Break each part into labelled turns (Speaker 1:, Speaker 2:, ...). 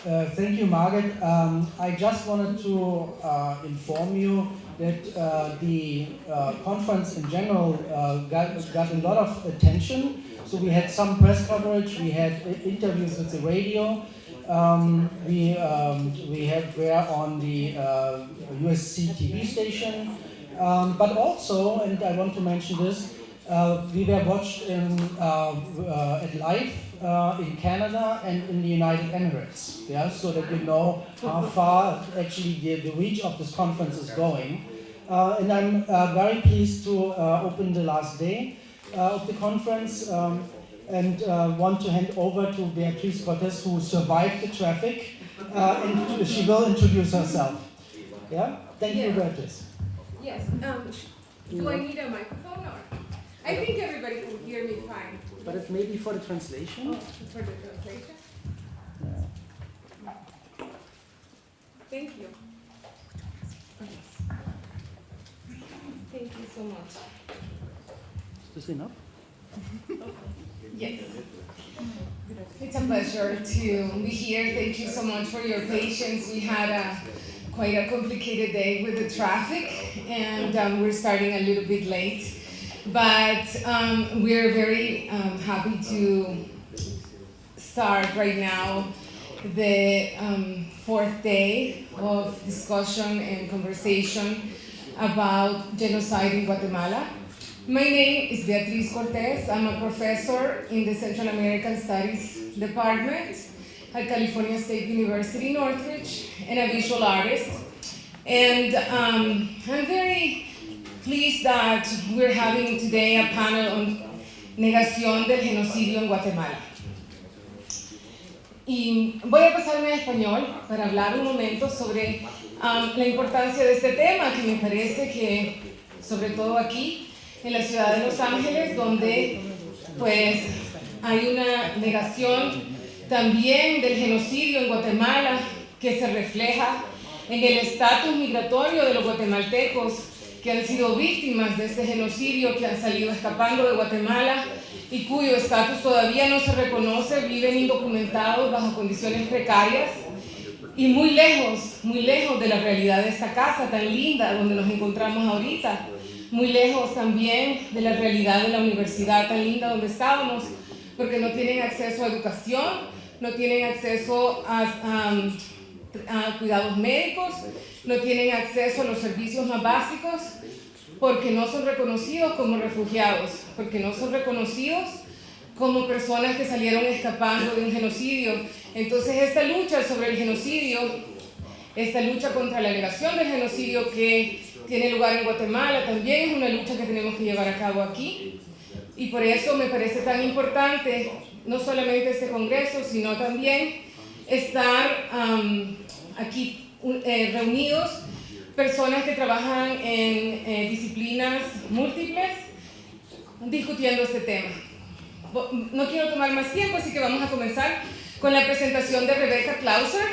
Speaker 1: Thank you, Margaret. I just wanted to inform you that the conference in general got a lot of attention. So we had some press coverage, we had interviews with the radio, we were on the USC TV station, but also, and I want to mention this, we were watched at live in Canada and in the United Emirates, yeah, so that you know how far actually the reach of this conference is going. And I'm very pleased to open the last day of the conference and want to hand over to Beatriz Cortez, who survived the traffic, and she will introduce herself. Yeah, thank you, Beatriz.
Speaker 2: Yes. Do I need a microphone or? I think everybody can hear me fine.
Speaker 1: But it's maybe for the translation.
Speaker 2: Oh, for the translation.
Speaker 1: Yeah.
Speaker 2: Thank you. Thank you so much.
Speaker 1: Is this enough?
Speaker 2: Yes. It's a pleasure to be here. Thank you so much for your patience. We had quite a complicated day with the traffic, and we're starting a little bit late. But we're very happy to start right now the fourth day of discussion and conversation about genocide in Guatemala. My name is Beatriz Cortez. I'm a professor in the Central American Studies Department at California State University, Northridge, and a visual artist. And I'm very pleased that we're having today a panel on Negación del Genocidio en Guatemala. Y voy a pasarme a español para hablar un momento sobre la importancia de este tema, que me parece que, sobre todo aquí, en la ciudad de Los Ángeles, donde pues hay una negación también del genocidio en Guatemala, que se refleja en el estatus migratorio de los guatemaltecos que han sido víctimas de este genocidio, que han salido escapando de Guatemala y cuyo estatus todavía no se reconoce, viven indocumentados bajo condiciones precarias y muy lejos de la realidad de esta casa tan linda donde nos encontramos ahorita, muy lejos también de la realidad de la universidad tan linda donde estábamos, porque no tienen acceso a educación, no tienen acceso a cuidados médicos, no tienen acceso a los servicios más básicos, porque no son reconocidos como refugiados, porque no son reconocidos como personas que salieron escapando de un genocidio. Entonces esta lucha sobre el genocidio, esta lucha contra la negación del genocidio que tiene lugar en Guatemala, también es una lucha que tenemos que llevar a cabo aquí. Y por eso me parece tan importante, no solamente este congreso, sino también estar aquí reunidos personas que trabajan en disciplinas múltiples discutiendo este tema. No quiero tomar más tiempo, así que vamos a comenzar con la presentación de Rebecca Clouser.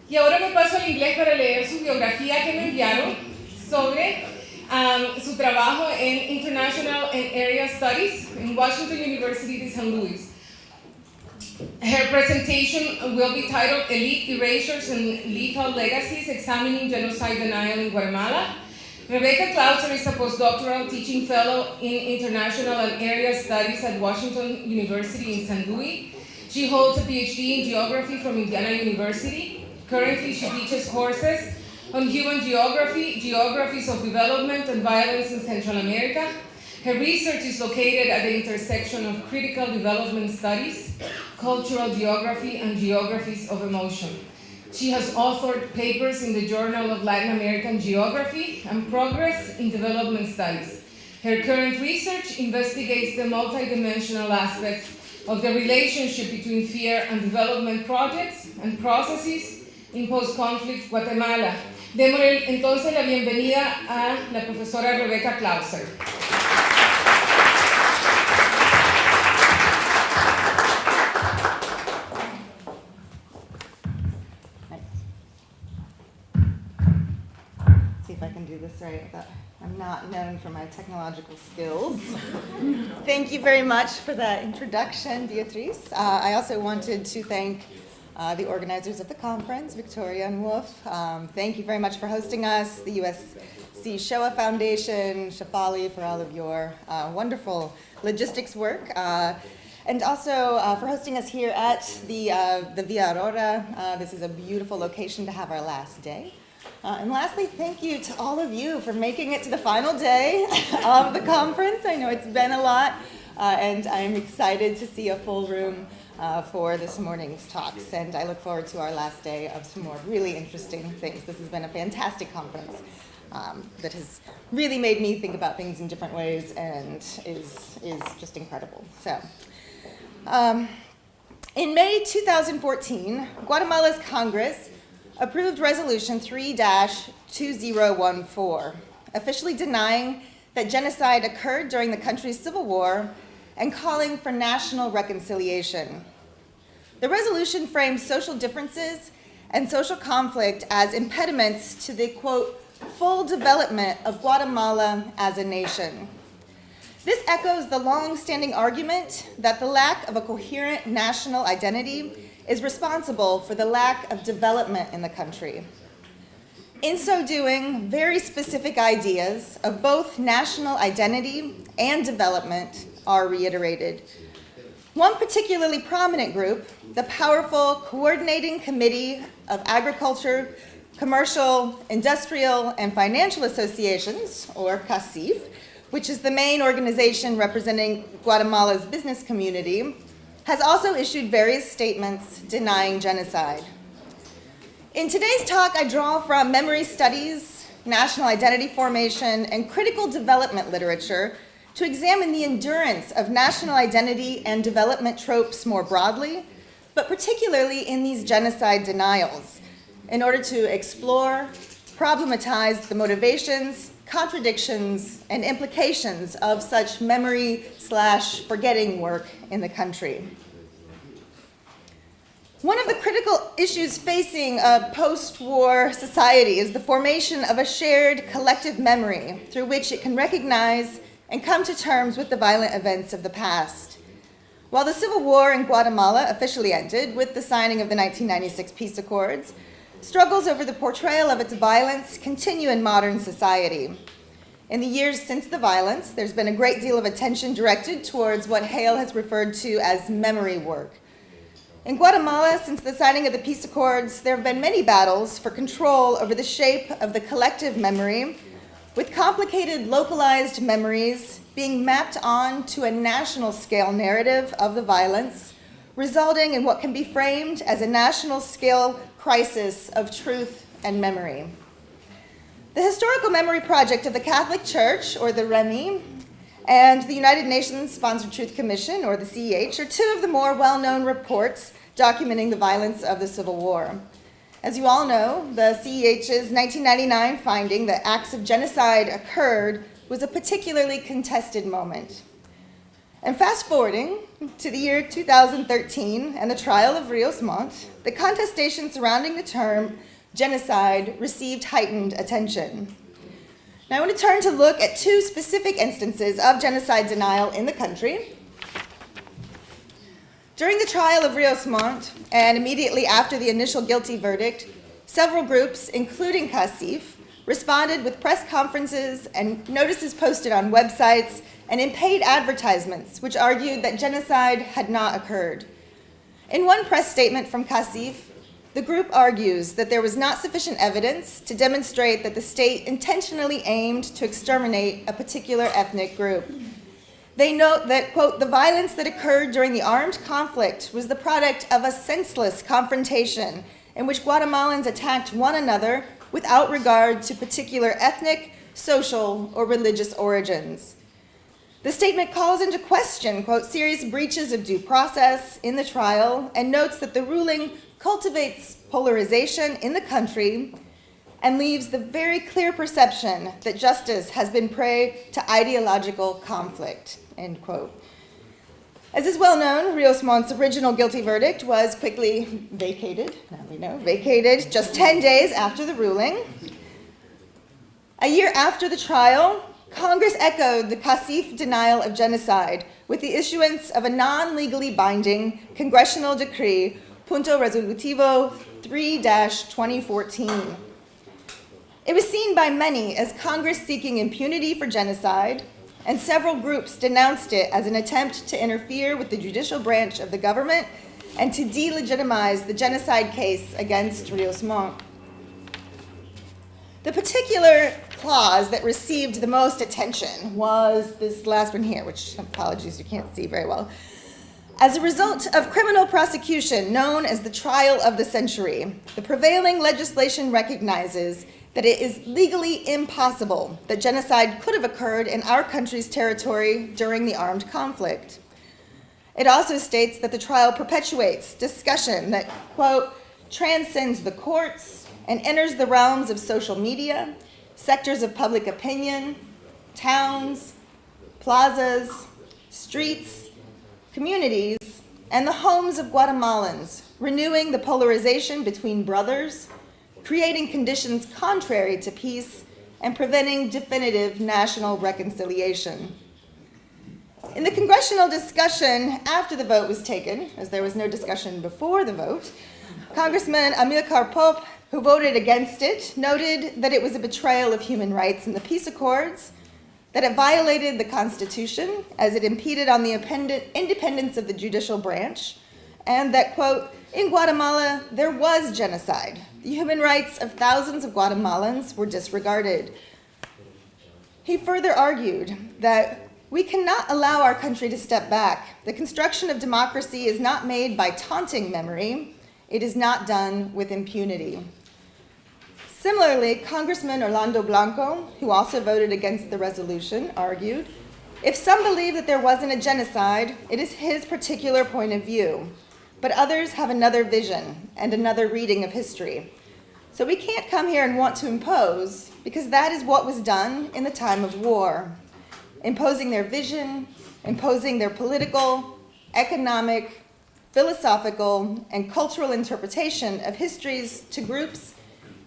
Speaker 2: Y ahora me paso al inglés para leer su biografía que me enviaron sobre su trabajo en International and Area Studies en Washington University de St. Louis. Her presentation will be titled Elite Erasures and Lethal Legacies, Examining Genocide Denial in Guatemala. Rebecca Clouser is a postdoctoral teaching fellow in International and Area Studies at Washington University in St. Louis. She holds a PhD in geography from Indiana University. Currently, she teaches courses on human geography, geographies of development and violence in Central America. Her research is located at the intersection of critical development studies, cultural geography, and geographies of emotion. She has authored papers in the Journal of Latin American Geography and Progress in Development Studies. Her current research investigates the multidimensional aspects of the relationship between fear and development projects and processes in post-conflict Guatemala. Démosle entonces la bienvenida a la profesora Rebecca Clouser.
Speaker 3: See if I can do this right. I'm not known for my technological skills. Thank you very much for that introduction, Beatriz. I also wanted to thank the organizers of the conference, Victoria and Wolf. Thank you very much for hosting us, the USC Shoah Foundation, Shafali, for all of your wonderful logistics work, and also for hosting us here at the Via Aurora. This is a beautiful location to have our last day. And lastly, thank you to all of you for making it to the final day of the conference. I know it's been a lot, and I'm excited to see a full room for this morning's talks. And I look forward to our last day of some more really interesting things. This has been a fantastic conference that has really made me think about things in different ways and is just incredible. So, in May 2014, Guatemala's Congress approved Resolution 3-2014, officially denying that genocide occurred during the country's civil war and calling for national reconciliation. The resolution frames social differences and social conflict as impediments to the, quote, full development of Guatemala as a nation. This echoes the long-standing argument that the lack of a coherent national identity is responsible for the lack of development in the country. In so doing, very specific ideas of both national identity and development are reiterated. One particularly prominent group, the powerful Coordinating Committee of Agriculture, Commercial, Industrial, and Financial Associations, or CACIF, which is the main organization representing Guatemala's business community, has also issued various statements denying genocide. In today's talk, I draw from memory studies, national identity formation, and critical development literature to examine the endurance of national identity and development tropes more broadly, but particularly in these genocide denials, in order to explore, problematize the motivations, contradictions, and implications of such memory/forgetting work in the country. One of the critical issues facing a post-war society is the formation of a shared collective memory through which it can recognize and come to terms with the violent events of the past. While the Civil War in Guatemala officially ended with the signing of the 1996 peace accords, struggles over the portrayal of its violence continue in modern society. In the years since the violence, there's been a great deal of attention directed towards what Hale has referred to as memory work. In Guatemala, since the signing of the peace accords, there have been many battles for control over the shape of the collective memory, with complicated localized memories being mapped on to a national scale narrative of the violence, resulting in what can be framed as a national scale crisis of truth and memory. The Historical Memory Project of the Catholic Church, or the REMI, and the United Nations Sponsored Truth Commission, or the CEH, are two of the more well-known reports documenting the violence of the Civil War. As you all know, the CEH's 1999 finding that acts of genocide occurred was a particularly contested moment. And fast forwarding to the year 2013 and the trial of Rios Montt, the contestation surrounding the term genocide received heightened attention. Now I want to turn to look at two specific instances of genocide denial in the country. During the trial of Rios Montt, and immediately after the initial guilty verdict, several groups, including CACIF, responded with press conferences and notices posted on websites and in paid advertisements, which argued that genocide had not occurred. In one press statement from CACIF, the group argues that there was not sufficient evidence to demonstrate that the state intentionally aimed to exterminate a particular ethnic group. They note that, quote, the violence that occurred during the armed conflict was the product of a senseless confrontation in which Guatemalans attacked one another without regard to particular ethnic, social, or religious origins. The statement calls into question, quote, serious breaches of due process in the trial and notes that the ruling cultivates polarization in the country and leaves the very clear perception that justice has been prey to ideological conflict, end quote. As is well known, Rios Montt's original guilty verdict was quickly vacated just 10 days after the ruling. A year after the trial, Congress echoed the CACIF denial of genocide with the issuance of a non-legally binding congressional decree Punto Resolutivo 3-2014. It was seen by many as Congress seeking impunity for genocide, and several groups denounced it as an attempt to interfere with the judicial branch of the government and to delegitimize the genocide case against Rios Montt. The particular clause that received the most attention was this last one here, which, apologies, you can't see very well. As a result of criminal prosecution known as the trial of the century, the prevailing legislation recognizes that it is legally impossible that genocide could have occurred in our country's territory during the armed conflict. It also states that the trial perpetuates discussion that, quote, transcends the courts and enters the realms of social media, sectors of public opinion, towns, plazas, streets, communities, and the homes of Guatemalans, renewing the polarization between brothers, creating conditions contrary to peace, and preventing definitive national reconciliation. In the congressional discussion after the vote was taken, as there was no discussion before the vote, Congressman Amilcar Pope, who voted against it, noted that it was a betrayal of human rights in the peace accords, that it violated the Constitution as it impeded on the independence of the judicial branch, and that, quote, in Guatemala, there was genocide. The human rights of thousands of Guatemalans were disregarded. He further argued that we cannot allow our country to step back. The construction of democracy is not made by taunting memory. It is not done with impunity. Similarly, Congressman Orlando Blanco, who also voted against the resolution, argued, if some believe that there wasn't a genocide, it is his particular point of view. But others have another vision and another reading of history. So we can't come here and want to impose, because that is what was done in the time of war. Imposing their vision, imposing their political, economic, philosophical, and cultural interpretation of histories to groups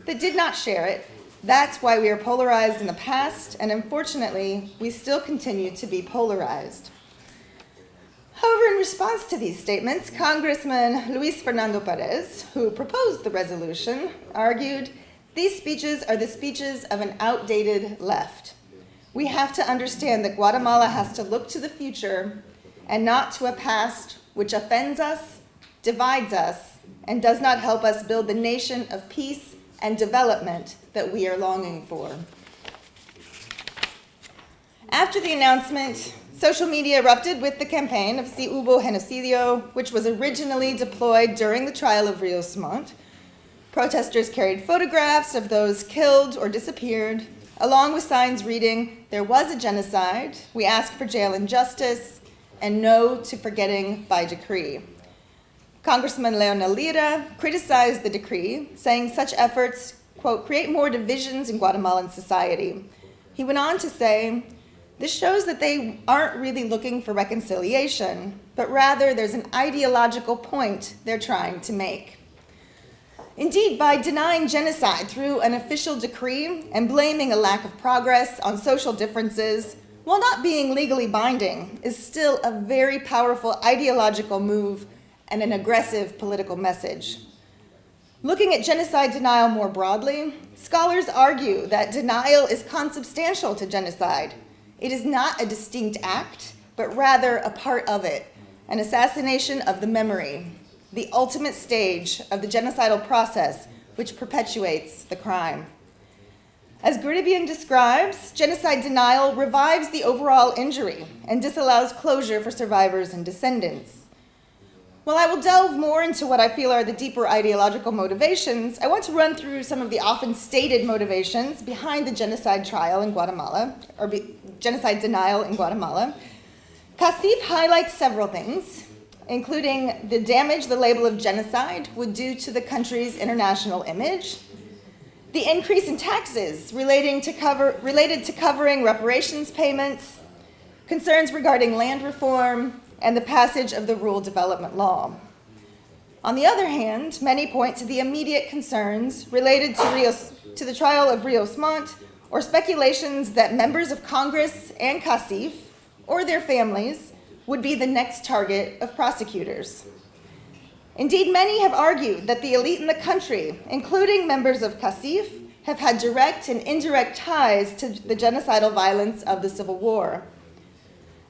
Speaker 3: that did not share it. That's why we are polarized in the past, and unfortunately, we still continue to be polarized. However, in response to these statements, Congressman Luis Fernando Perez, who proposed the resolution, argued, these speeches are the speeches of an outdated left. We have to understand that Guatemala has to look to the future and not to a past which offends us, divides us, and does not help us build the nation of peace and development that we are longing for. After the announcement, social media erupted with the campaign of Si Hubo Genocidio, which was originally deployed during the trial of Rios Montt. Protesters carried photographs of those killed or disappeared, along with signs reading, there was a genocide, we ask for jail and justice, and no to forgetting by decree. Congressman Leonel Lira criticized the decree, saying such efforts, quote, create more divisions in Guatemalan society. He went on to say, this shows that they aren't really looking for reconciliation, but rather there's an ideological point they're trying to make. Indeed, by denying genocide through an official decree and blaming a lack of progress on social differences, while not being legally binding, is still a very powerful ideological move and an aggressive political message. Looking at genocide denial more broadly, scholars argue that denial is consubstantial to genocide. It is not a distinct act, but rather a part of it, an assassination of the memory, the ultimate stage of the genocidal process which perpetuates the crime. As Gurdibian describes, genocide denial revives the overall injury and disallows closure for survivors and descendants. While I will delve more into what I feel are the deeper ideological motivations, I want to run through some of the often stated motivations behind the genocide trial in Guatemala, or genocide denial in Guatemala. CACIF highlights several things, including the damage the label of genocide would do to the country's international image, the increase in taxes related to covering reparations payments, concerns regarding land reform, and the passage of the Rural Development Law. On the other hand, many point to the immediate concerns related to the trial of Rios Montt, or speculations that members of Congress and CACIF, or their families, would be the next target of prosecutors. Indeed, many have argued that the elite in the country, including members of CACIF, have had direct and indirect ties to the genocidal violence of the Civil War.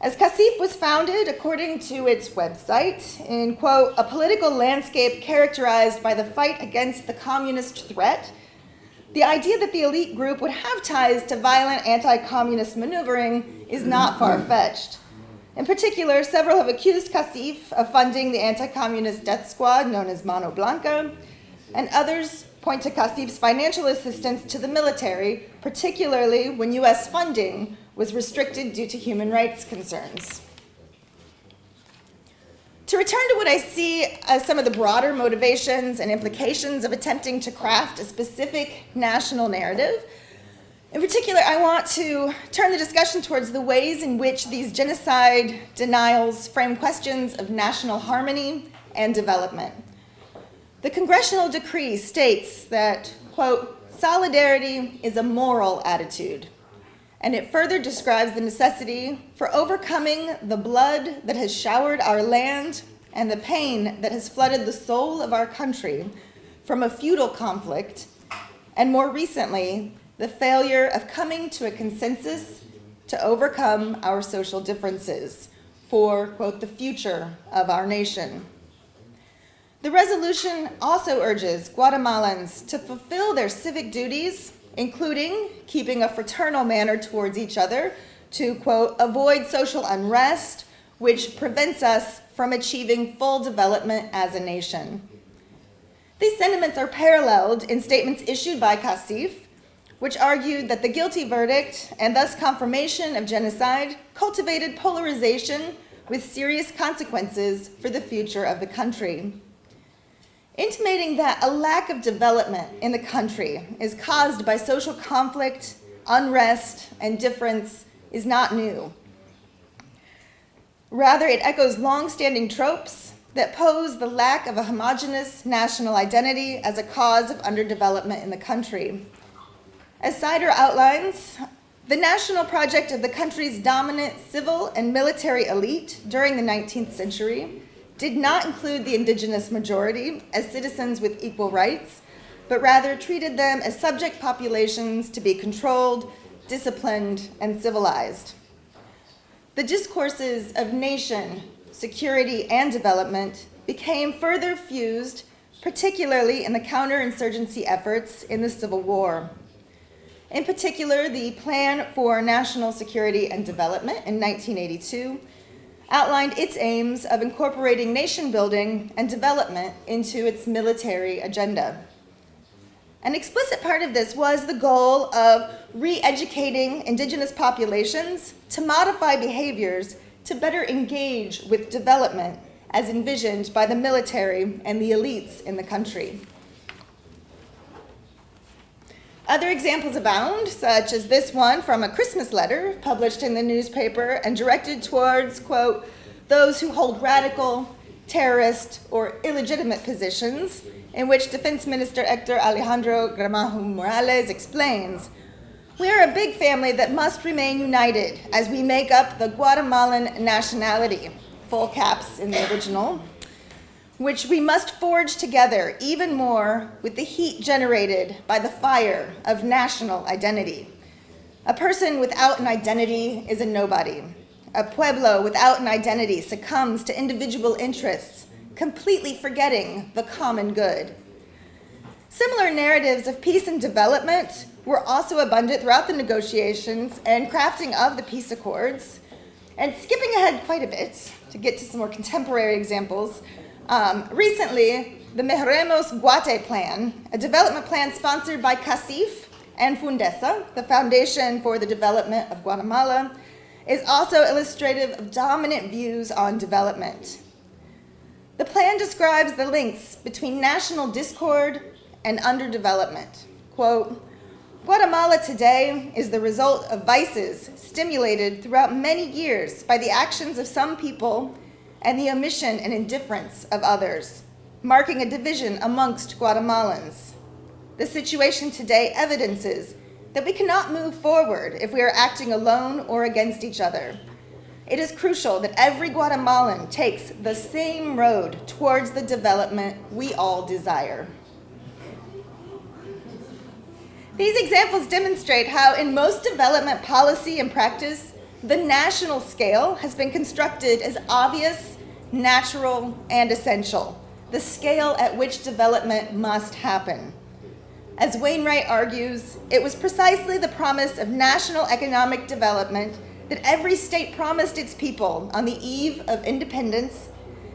Speaker 3: As CACIF was founded, according to its website, in, quote, a political landscape characterized by the fight against the communist threat, the idea that the elite group would have ties to violent anti-communist maneuvering is not far-fetched. In particular, several have accused CACIF of funding the anti-communist death squad known as Mano Blanca, and others point to CACIF's financial assistance to the military, particularly when U.S. funding was restricted due to human rights concerns. To return to what I see as some of the broader motivations and implications of attempting to craft a specific national narrative, in particular, I want to turn the discussion towards the ways in which these genocide denials frame questions of national harmony and development. The congressional decree states that, quote, solidarity is a moral attitude, and it further describes the necessity for overcoming the blood that has showered our land and the pain that has flooded the soul of our country from a feudal conflict, and more recently, the failure of coming to a consensus to overcome our social differences for, quote, the future of our nation. The resolution also urges Guatemalans to fulfill their civic duties, including keeping a fraternal manner towards each other, to, quote, avoid social unrest, which prevents us from achieving full development as a nation. These sentiments are paralleled in statements issued by CACIF, which argued that the guilty verdict and thus confirmation of genocide cultivated polarization with serious consequences for the future of the country. Intimating that a lack of development in the country is caused by social conflict, unrest, and difference is not new. Rather, it echoes long-standing tropes that pose the lack of a homogeneous national identity as a cause of underdevelopment in the country. As Sider outlines, the national project of the country's dominant civil and military elite during the 19th century did not include the indigenous majority as citizens with equal rights, but rather treated them as subject populations to be controlled, disciplined, and civilized. The discourses of nation, security, and development became further fused, particularly in the counterinsurgency efforts in the Civil War. In particular, the Plan for National Security and Development in 1982 outlined its aims of incorporating nation building and development into its military agenda. An explicit part of this was the goal of re-educating indigenous populations to modify behaviors to better engage with development as envisioned by the military and the elites in the country. Other examples abound, such as this one from a Christmas letter published in the newspaper and directed towards, quote, those who hold radical, terrorist, or illegitimate positions, in which Defense Minister Hector Alejandro Gramajo Morales explains, we are a big family that must remain united as we make up the Guatemalan nationality, full caps in the original, which we must forge together even more with the heat generated by the fire of national identity. A person without an identity is a nobody. A pueblo without an identity succumbs to individual interests, completely forgetting the common good. Similar narratives of peace and development were also abundant throughout the negotiations and crafting of the peace accords. And skipping ahead quite a bit to get to some more contemporary examples, recently, the Mejoremos Guate Plan, a development plan sponsored by CACIF and Fundesa, the Foundation for the Development of Guatemala, is also illustrative of dominant views on development. The plan describes the links between national discord and underdevelopment. Quote, Guatemala today is the result of vices stimulated throughout many years by the actions of some people and the omission and indifference of others, marking a division amongst Guatemalans. The situation today evidences that we cannot move forward if we are acting alone or against each other. it is crucial that every Guatemalan takes the same road towards the development we all desire. These examples demonstrate how in most development policy and practice, the national scale has been constructed as obvious, natural, and essential, the scale at which development must happen. As Wainwright argues, it was precisely the promise of national economic development that every state promised its people on the eve of independence,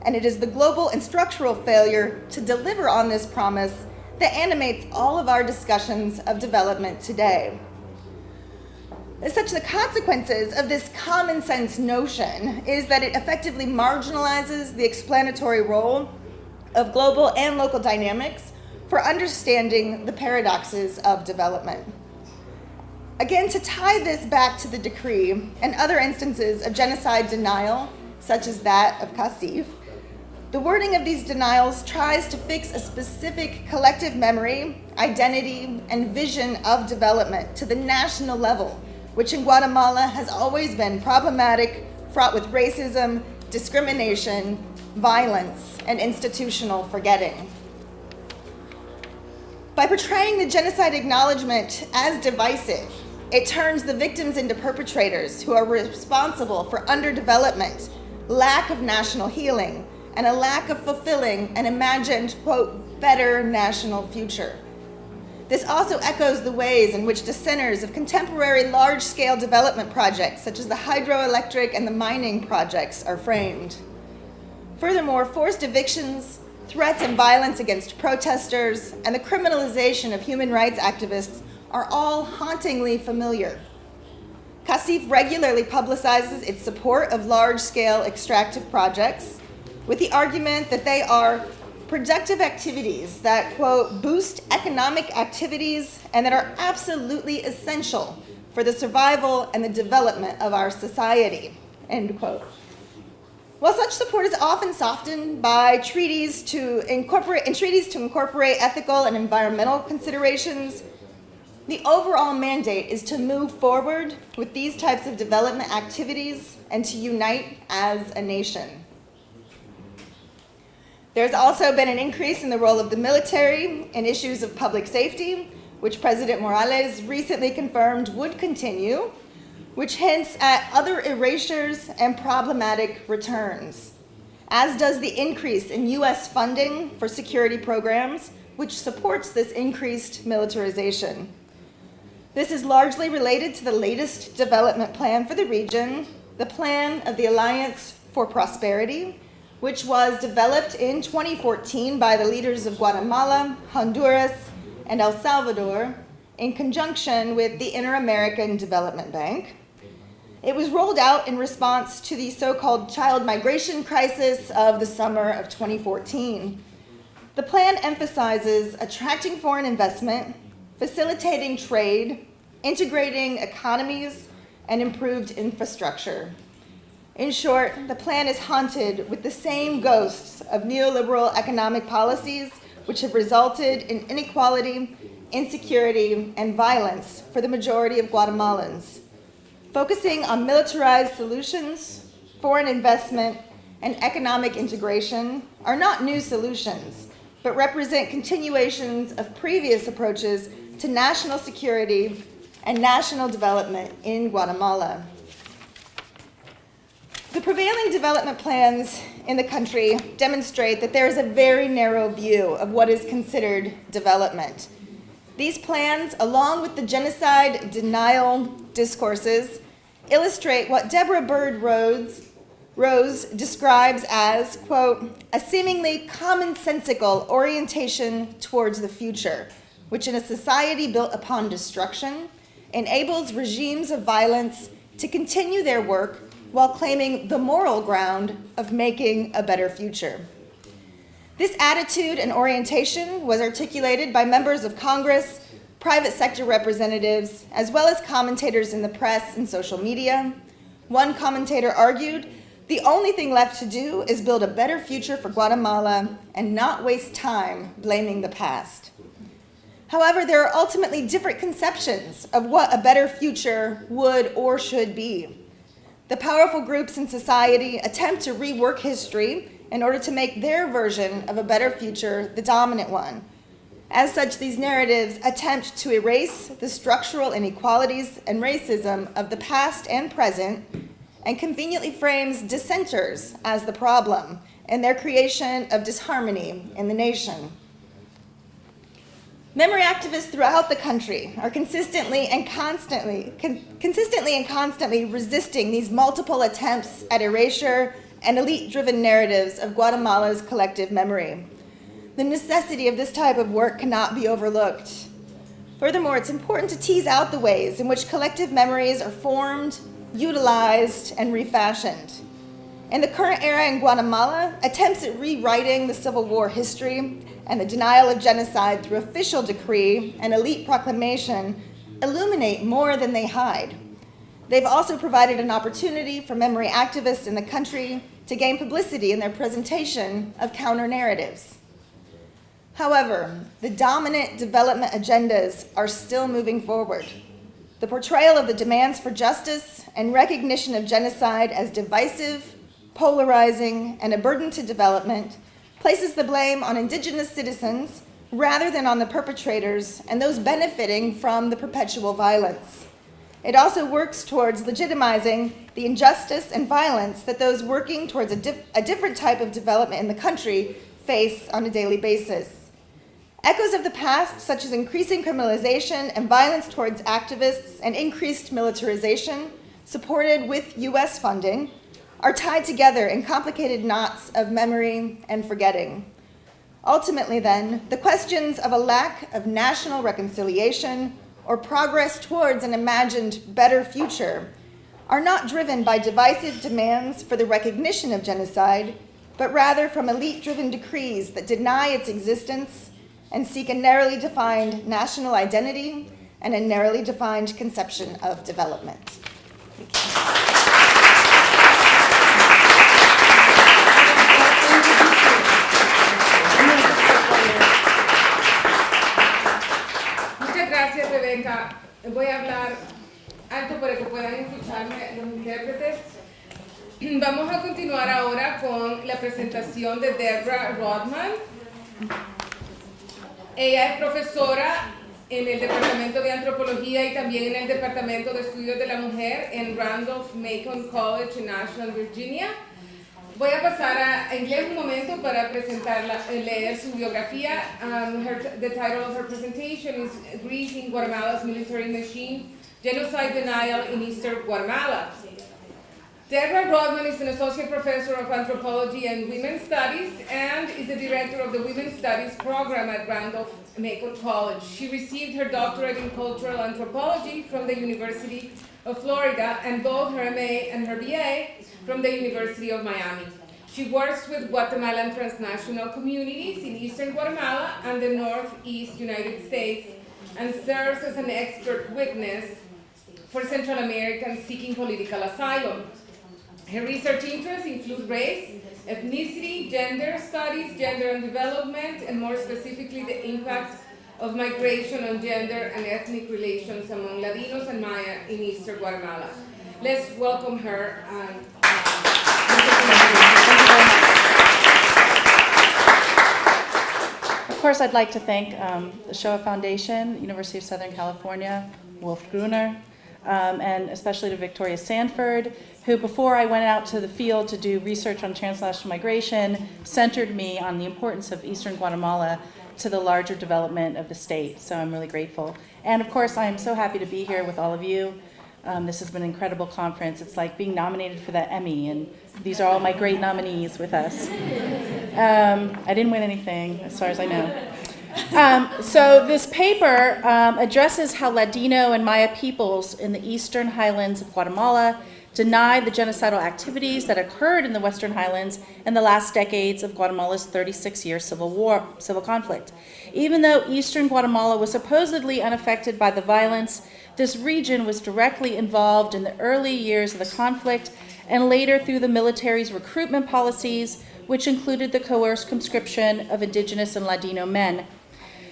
Speaker 3: and it is the global and structural failure to deliver on this promise that animates all of our discussions of development today. As such, the consequences of this common sense notion is that it effectively marginalizes the explanatory role of global and local dynamics for understanding the paradoxes of development. Again, to tie this back to the decree and other instances of genocide denial, such as that of Casif, the wording of these denials tries to fix a specific collective memory, identity, and vision of development to the national level, which in Guatemala has always been problematic, fraught with racism, discrimination, violence, and institutional forgetting. By portraying the genocide acknowledgement as divisive, it turns the victims into perpetrators who are responsible for underdevelopment, lack of national healing, and a lack of fulfilling an imagined, quote, better national future. This also echoes the ways in which dissenters of contemporary large-scale development projects, such as the hydroelectric and the mining projects, are framed. Furthermore, forced evictions, threats and violence against protesters, and the criminalization of human rights activists are all hauntingly familiar. Casif regularly publicizes its support of large-scale extractive projects with the argument that they are productive activities that, quote, boost economic activities and that are absolutely essential for the survival and the development of our society, end quote. While such support is often softened by treaties to incorporate ethical and environmental considerations, the overall mandate is to move forward with these types of development activities and to unite as a nation. There's also been an increase in the role of the military in issues of public safety, which President Morales recently confirmed would continue, which hints at other erasures and problematic returns, as does the increase in U.S. funding for security programs, which supports this increased militarization. This is largely related to the latest development plan for the region, the Plan of the Alliance for Prosperity, which was developed in 2014 by the leaders of Guatemala, Honduras, and El Salvador in conjunction with the Inter-American Development Bank. It was rolled out in response to the so-called child migration crisis of the summer of 2014. The plan emphasizes attracting foreign investment, facilitating trade, integrating economies, and improved infrastructure. In short, the plan is haunted with the same ghosts of neoliberal economic policies which have resulted in inequality, insecurity, and violence for the majority of Guatemalans. Focusing on militarized solutions, foreign investment, and economic integration are not new solutions, but represent continuations of previous approaches to national security and national development in Guatemala. The prevailing development plans in the country demonstrate that there is a very narrow view of what is considered development. These plans, along with the genocide denial discourses, illustrate what Debra Bird Rose describes as, quote, a seemingly commonsensical orientation towards the future, which in a society built upon destruction, enables regimes of violence to continue their work while claiming the moral ground of making a better future. This attitude and orientation was articulated by members of Congress, private sector representatives, as well as commentators in the press and social media. One commentator argued, the only thing left to do is build a better future for Guatemala and not waste time blaming the past. However, there are ultimately different conceptions of what a better future would or should be. the powerful groups in society attempt to rework history in order to make their version of a better future the dominant one. As such, these narratives attempt to erase the structural inequalities and racism of the past and present, and conveniently frames dissenters as the problem in their creation of disharmony in the nation. Memory activists throughout the country are consistently and constantly resisting these multiple attempts at erasure and elite-driven narratives of Guatemala's collective memory. The necessity of this type of work cannot be overlooked. Furthermore, it's important to tease out the ways in which collective memories are formed, utilized, and refashioned. In the current era in Guatemala, attempts at rewriting the Civil War history and the denial of genocide through official decree and elite proclamation illuminate more than they hide. They've also provided an opportunity for memory activists in the country to gain publicity in their presentation of counter-narratives. However, the dominant development agendas are still moving forward. The portrayal of the demands for justice and recognition of genocide as divisive, polarizing, and a burden to development places the blame on indigenous citizens rather than on the perpetrators and those benefiting from the perpetual violence. It also works towards legitimizing the injustice and violence that those working towards a different type of development in the country face on a daily basis. Echoes of the past, such as increasing criminalization and violence towards activists and increased militarization, supported with US funding, are tied together in complicated knots of memory and forgetting. Ultimately, then, the questions of a lack of national reconciliation or progress towards an imagined better future are not driven by divisive demands for the recognition of genocide, but rather from elite-driven decrees that deny its existence and seek a narrowly defined national identity and a narrowly defined conception of development.
Speaker 2: Muchas gracias, Rebeca. Voy a hablar alto para que puedan escucharme los intérpretes. Vamos a continuar ahora con la presentación de Debra Rodman. Ella es profesora en el Departamento de Antropología y también en el Departamento de Estudios de la Mujer en Randolph-Macon College en Ashland, Virginia. Voy a pasar a inglés un momento para presentarla, leer su biografía. The title of her presentation is Greece in Guatemala's Military Machine, Genocide Denial in Eastern Guatemala. Debra Rodman is an associate professor of anthropology and women's studies and is the director of the women's studies program at Randolph-Macon College. She received her doctorate in cultural anthropology from the University of Florida and both her MA and her BA from the University of Miami. She works with Guatemalan transnational communities in eastern Guatemala and the Northeast United States and serves as an expert witness for Central Americans seeking political asylum. Her research interests include race, ethnicity, gender studies, gender and development, and more specifically the impact of migration on gender and ethnic relations among Latinos and Maya in eastern Guatemala. Let's welcome her.
Speaker 4: Of course, I'd like to thank the Shoah Foundation, University of Southern California, Wolf Gruner, and especially to Victoria Sanford, who before I went out to the field to do research on transnational migration, centered me on the importance of Eastern Guatemala to the larger development of the state. So I'm really grateful. And of course, I am so happy to be here with all of you. This has been an incredible conference. It's like being nominated for the Emmy, and these are all my great nominees with us. I didn't win anything, as far as I know. So this paper addresses how Ladino and Maya peoples in the eastern highlands of Guatemala denied the genocidal activities that occurred in the Western Highlands in the last decades of Guatemala's 36-year civil conflict. Even though Eastern Guatemala was supposedly unaffected by the violence, this region was directly involved in the early years of the conflict and later through the military's recruitment policies, which included the coerced conscription of indigenous and Ladino men.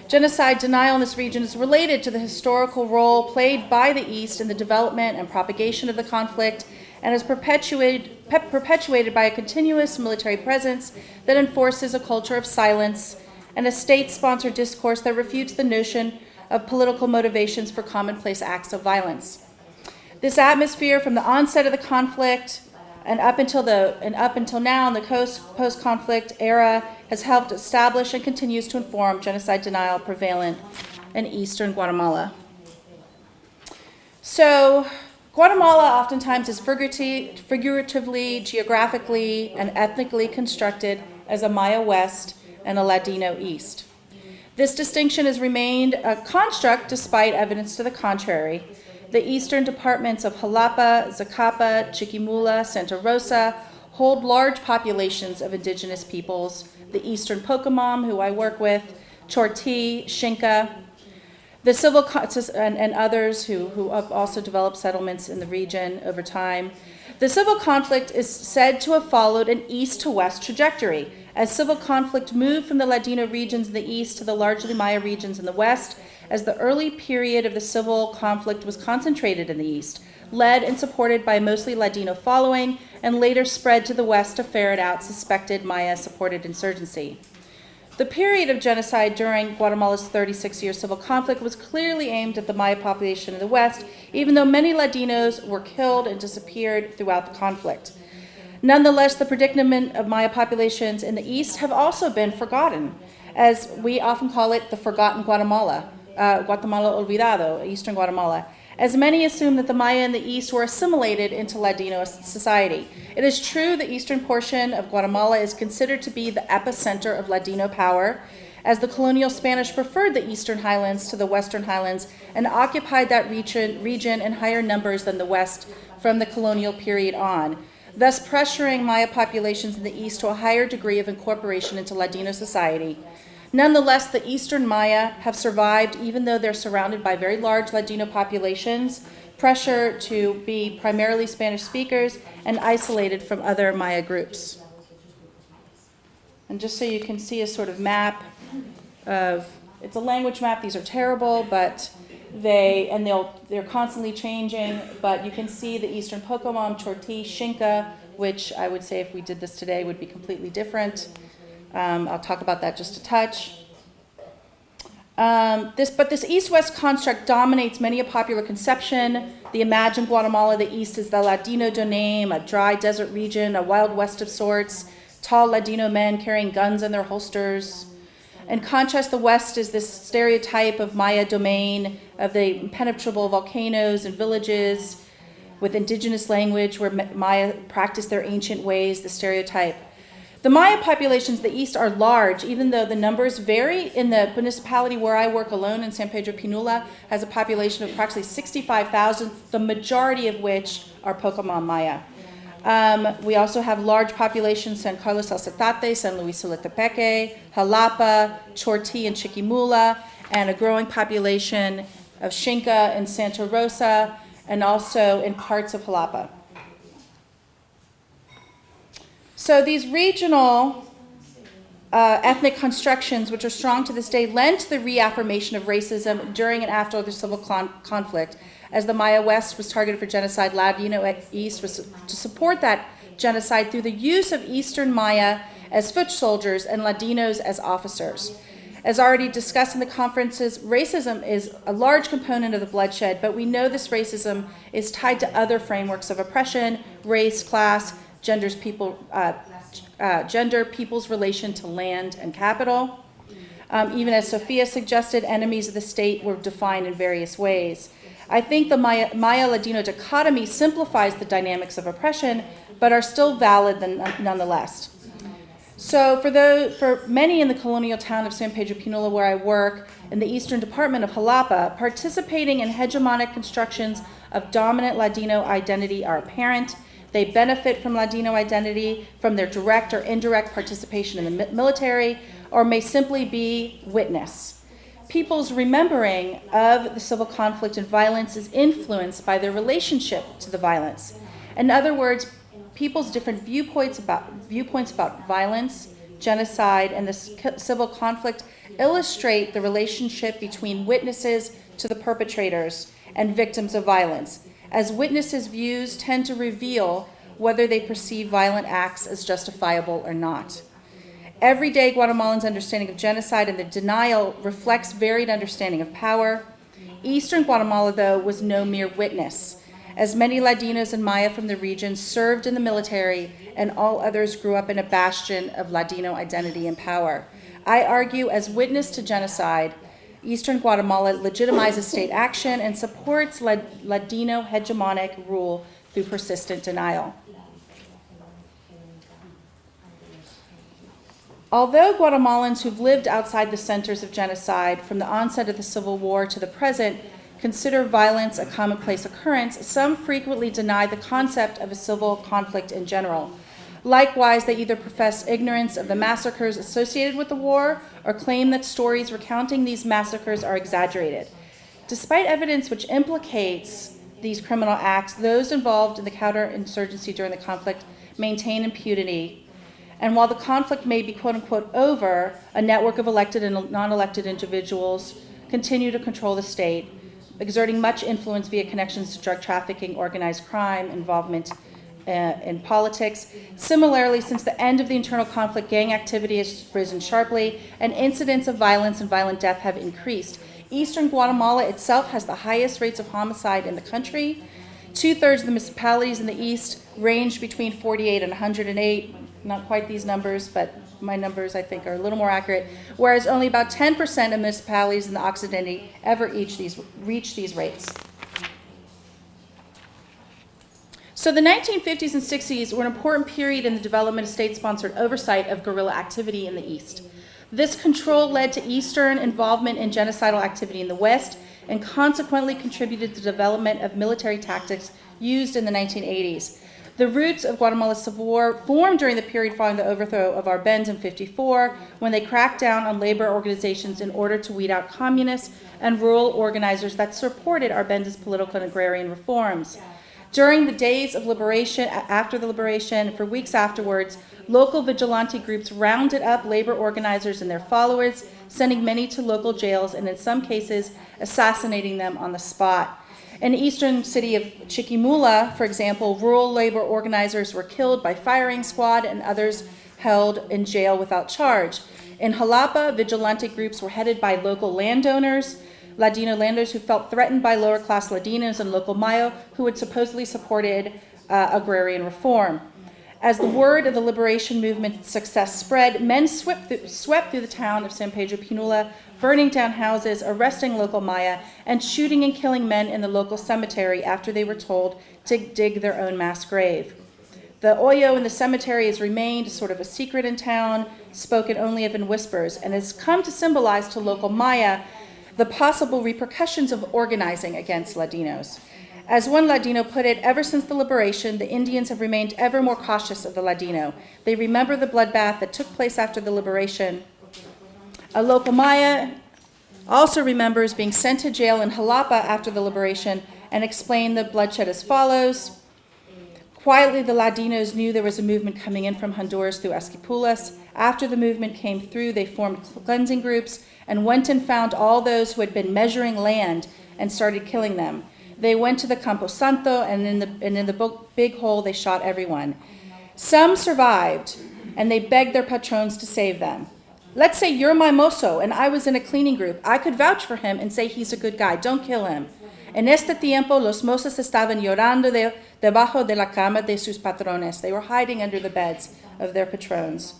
Speaker 4: Genocide denial in this region is related to the historical role played by the East in the development and propagation of the conflict and is perpetuated by a continuous military presence that enforces a culture of silence and a state-sponsored discourse that refutes the notion of political motivations for commonplace acts of violence. This atmosphere from the onset of the conflict and up until now in the post-conflict era has helped establish and continues to inform genocide denial prevalent in eastern Guatemala. So Guatemala oftentimes is figuratively, geographically, and ethnically constructed as a Maya West and a Ladino East. This distinction has remained a construct despite evidence to the contrary. The eastern departments of Jalapa, Zacapa, Chiquimula, Santa Rosa hold large populations of indigenous peoples, the eastern Pocomom, who I work with, Chortí, Xinca, the civil and others who have also developed settlements in the region over time. The civil conflict is said to have followed an east to west trajectory, as civil conflict moved from the Ladino regions in the east to the largely Maya regions in the west, as the early period of the civil conflict was concentrated in the east, led and supported by mostly Ladino following, and later spread to the west to ferret out suspected Maya-supported insurgency. The period of genocide during Guatemala's 36-year civil conflict was clearly aimed at the Maya population in the West, even though many Ladinos were killed and disappeared throughout the conflict. Nonetheless, the predicament of Maya populations in the East have also been forgotten, as we often call it the forgotten Guatemala, Guatemala olvidado, Eastern Guatemala, as many assume that the Maya in the East were assimilated into Ladino society. It is true the eastern portion of Guatemala is considered to be the epicenter of Ladino power, as the colonial Spanish preferred the eastern highlands to the western highlands and occupied that region in higher numbers than the West from the colonial period on, thus pressuring Maya populations in the East to a higher degree of incorporation into Ladino society. Nonetheless, the Eastern Maya have survived even though they're surrounded by very large Ladino populations, pressure to be primarily Spanish speakers, and isolated from other Maya groups. And just so you can see a sort of map of, it's a language map, these are terrible, but they're constantly changing, but you can see the Eastern Pocomom, Chortí, Xinca, which I would say if we did this today would be completely different. I'll talk about that just a touch. This East-West construct dominates many a popular conception. The imagined Guatemala, the East is the Ladino domain, a dry desert region, a Wild West of sorts, tall Ladino men carrying guns in their holsters. In contrast, the West is this stereotype of Maya domain, of the impenetrable volcanoes and villages with indigenous language where Maya practiced their ancient ways, the stereotype. The Maya populations in the East are large, even though the numbers vary. In the municipality where I work alone in San Pedro Pinula has a population of approximately 65,000, the majority of which are Pocomom Maya. We also have large populations San Carlos El Setate, San Luis Sultepeque, Jalapa, Chortí, and Chiquimula, and a growing population of Xinca and Santa Rosa, and also in parts of Jalapa. So these regional ethnic constructions, which are strong to this day, lend to the reaffirmation of racism during and after the civil conflict. As the Maya West was targeted for genocide, Ladino East was to support that genocide through the use of Eastern Maya as foot soldiers and Ladinos as officers. As already discussed in the conferences, racism is a large component of the bloodshed, but we know this racism is tied to other frameworks of oppression, race, class, gender, people's relation to land and capital. Even as Sophia suggested, enemies of the state were defined in various ways. I think the Maya-Ladino dichotomy simplifies the dynamics of oppression, but are still valid nonetheless. So for many in the colonial town of San Pedro Pinula, where I work, in the eastern department of Jalapa, participating in hegemonic constructions of dominant Ladino identity are apparent. They benefit from Ladino identity, from their direct or indirect participation in the military, or may simply be witness. People's remembering of the civil conflict and violence is influenced by their relationship to the violence. In other words, people's different viewpoints about violence, genocide, and the civil conflict illustrate the relationship between witnesses to the perpetrators and victims of violence. as witnesses' views tend to reveal whether they perceive violent acts as justifiable or not. Everyday Guatemalans' understanding of genocide and the denial reflects varied understanding of power. Eastern Guatemala, though, was no mere witness, as many Ladinos and Maya from the region served in the military and all others grew up in a bastion of Ladino identity and power. I argue, as witness to genocide, Eastern Guatemala legitimizes state action and supports Ladino hegemonic rule through persistent denial. Although Guatemalans who've lived outside the centers of genocide from the onset of the Civil War to the present consider violence a commonplace occurrence, some frequently deny the concept of a civil conflict in general. Likewise, they either profess ignorance of the massacres associated with the war or claim that stories recounting these massacres are exaggerated. Despite evidence which implicates these criminal acts, those involved in the counterinsurgency during the conflict maintain impunity. And while the conflict may be quote-unquote over, a network of elected and non-elected individuals continue to control the state, exerting much influence via connections to drug trafficking, organized crime, involvement in politics. Similarly, since the end of the internal conflict, gang activity has risen sharply, and incidents of violence and violent death have increased. Eastern Guatemala itself has the highest rates of homicide in the country. 2/3 of the municipalities in the east range between 48 and 108. Not quite these numbers, but my numbers, I think, are a little more accurate, whereas only about 10% of municipalities in the Occidente ever reach these rates. So the 1950s and 60s were an important period in the development of state-sponsored oversight of guerrilla activity in the East. This control led to Eastern involvement in genocidal activity in the West and consequently contributed to the development of military tactics used in the 1980s. The roots of Guatemala's Civil War formed during the period following the overthrow of Arbenz in 1954, when they cracked down on labor organizations in order to weed out communists and rural organizers that supported Arbenz's political and agrarian reforms. During the days of liberation, after the liberation, and for weeks afterwards, local vigilante groups rounded up labor organizers and their followers, sending many to local jails and in some cases assassinating them on the spot. In the eastern city of Chiquimula, for example, rural labor organizers were killed by firing squad and others held in jail without charge. In Jalapa, vigilante groups were headed by local landowners, Ladino landowners who felt threatened by lower-class Ladinos and local Mayo who had supposedly supported agrarian reform. As the word of the liberation movement's success spread, men swept through the town of San Pedro Pinula, burning down houses, arresting local Maya, and shooting and killing men in the local cemetery after they were told to dig their own mass grave. The Oyo in the cemetery has remained sort of a secret in town, spoken only of in whispers, and has come to symbolize to local Maya the possible repercussions of organizing against Ladinos. As one Ladino put it, ever since the liberation, the Indians have remained ever more cautious of the Ladino. They remember the bloodbath that took place after the liberation. A local Maya also remembers being sent to jail in Jalapa after the liberation and explained the bloodshed as follows. Quietly, the Ladinos knew there was a movement coming in from Honduras through Esquipulas. After the movement came through, they formed cleansing groups and went and found all those who had been measuring land and started killing them. They went to the Campo Santo, and in the big hole, they shot everyone. Some survived, and they begged their patrons to save them. Let's say you're my mozo, and I was in a cleaning group. I could vouch for him and say he's a good guy. Don't kill him. En este tiempo, los mozos estaban llorando debajo de la cama de sus patrones. They were hiding under the beds of their patrons.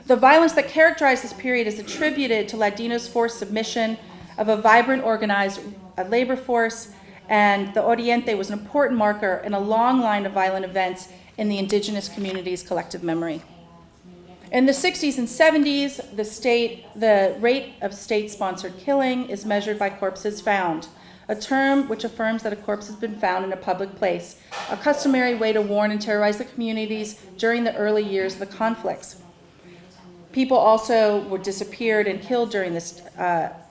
Speaker 4: The violence that characterized this period is attributed to Ladinos' forced submission of a vibrant, organized labor force, and the Oriente was an important marker in a long line of violent events in the indigenous community's collective memory. In the 60s and 70s, the rate of state-sponsored killing is measured by corpses found, a term which affirms that a corpse has been found in a public place, a customary way to warn and terrorize the communities during the early years of the conflicts. People also were disappeared and killed during this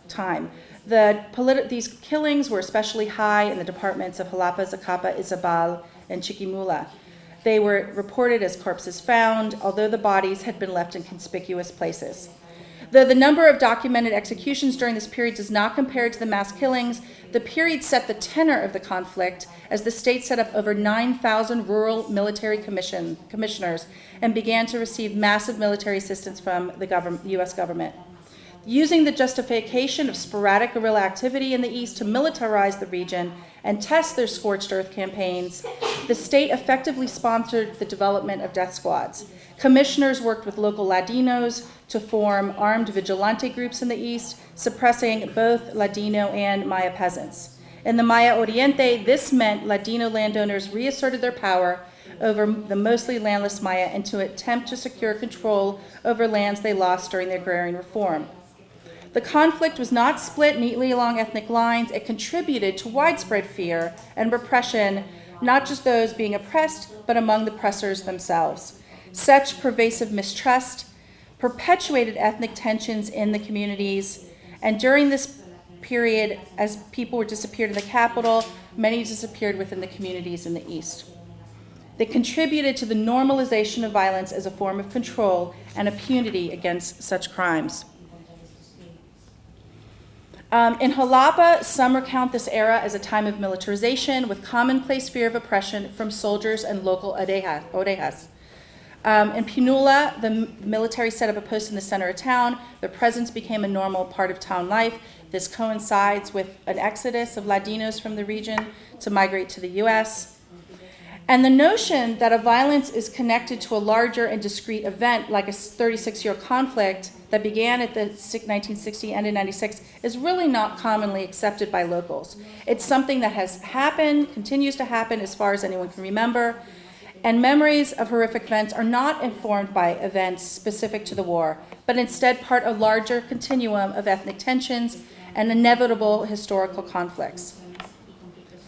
Speaker 4: time. These killings were especially high in the departments of Jalapa, Zacapa, Izabal, and Chiquimula. They were reported as corpses found, although the bodies had been left in conspicuous places. Though the number of documented executions during this period does not compare to the mass killings, the period set the tenor of the conflict as the state set up over 9,000 rural military commissioners and began to receive massive military assistance from the U.S. government. Using the justification of sporadic guerrilla activity in the East to militarize the region and test their scorched earth campaigns, the state effectively sponsored the development of death squads. Commissioners worked with local Ladinos to form armed vigilante groups in the East, suppressing both Ladino and Maya peasants. In the Maya Oriente, this meant Ladino landowners reasserted their power over the mostly landless Maya and to attempt to secure control over lands they lost during the agrarian reform. The conflict was not split neatly along ethnic lines. It contributed to widespread fear and repression, not just those being oppressed, but among the oppressors themselves. Such pervasive mistrust perpetuated ethnic tensions in the communities, and during this period, as people were disappeared in the capital, many disappeared within the communities in the East. They contributed to the normalization of violence as a form of control and impunity against such crimes. In Jalapa, some recount this era as a time of militarization with commonplace fear of oppression from soldiers and local orejas. In Pinula, the military set up a post in the center of town. Their presence became a normal part of town life. This coincides with an exodus of Ladinos from the region to migrate to the U.S. And the notion that a violence is connected to a larger and discrete event like a 36-year conflict that began at the 1960 and in 96 is really not commonly accepted by locals. It's something that has happened, continues to happen as far as anyone can remember, and memories of horrific events are not informed by events specific to the war, but instead part of a larger continuum of ethnic tensions and inevitable historical conflicts.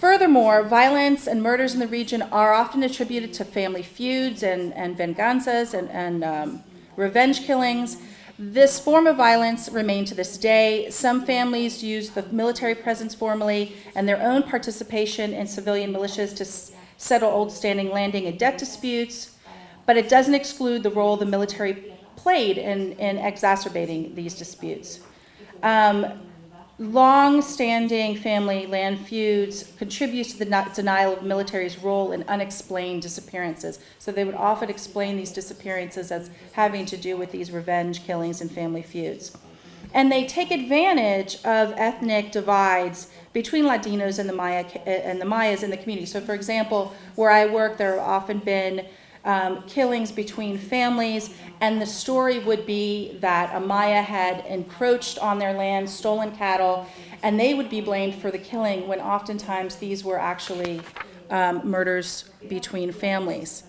Speaker 4: Furthermore, violence and murders in the region are often attributed to family feuds and venganzas and revenge killings. This form of violence remained to this day. Some families use the military presence formally and their own participation in civilian militias to settle old standing landing and debt disputes, but it doesn't exclude the role the military played in exacerbating these disputes. Long-standing family land feuds contributes to the denial of military's role in unexplained disappearances. So they would often explain these disappearances as having to do with these revenge killings and family feuds. And they take advantage of ethnic divides between Ladinos and the Mayas in the community. So for example, where I work, there have often been killings between families, and the story would be that a Maya had encroached on their land, stolen cattle, and they would be blamed for the killing when oftentimes these were actually murders between families.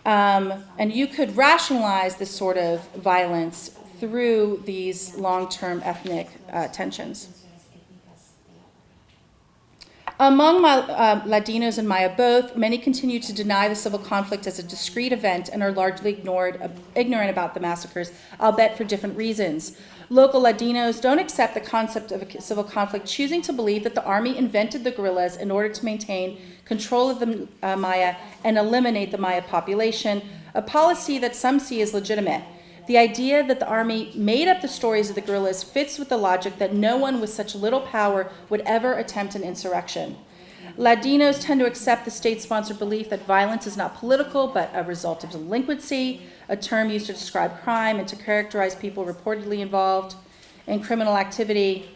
Speaker 4: And you could rationalize this sort of violence through these long-term ethnic tensions. Among Ladinos and Maya both, many continue to deny the civil conflict as a discrete event and are largely ignorant about the massacres, albeit for different reasons. Local Ladinos don't accept the concept of a civil conflict, choosing to believe that the army invented the guerrillas in order to maintain control of the Maya and eliminate the Maya population, a policy that some see as legitimate. The idea that the army made up the stories of the guerrillas fits with the logic that no one with such little power would ever attempt an insurrection. Ladinos tend to accept the state-sponsored belief that violence is not political, but a result of delinquency, a term used to describe crime and to characterize people reportedly involved in criminal activity.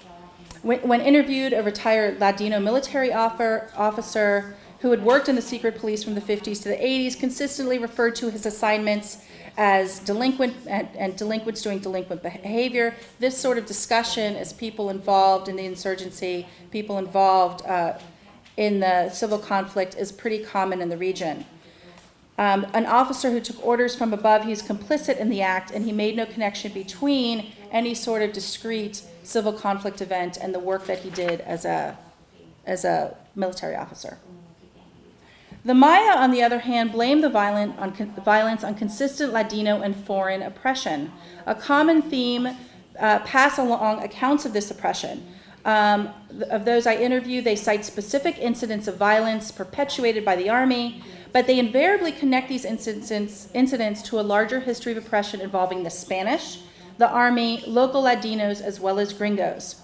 Speaker 4: When interviewed, a retired Ladino military officer who had worked in the secret police from the 50s to the 80s consistently referred to his assignments as delinquent and delinquents doing delinquent behavior. This sort of discussion as people involved in the insurgency, people involved in the civil conflict is pretty common in the region. An officer who took orders from above, he's complicit in the act, and he made no connection between any sort of discrete civil conflict event and the work that he did as a military officer. The Maya, on the other hand, blamed the violence on consistent Ladino and foreign oppression. A common theme pass along accounts of this oppression. Of those I interview, they cite specific incidents of violence perpetuated by the army, but they invariably connect these incidents to a larger history of oppression involving the Spanish, the army, local Ladinos, as well as gringos.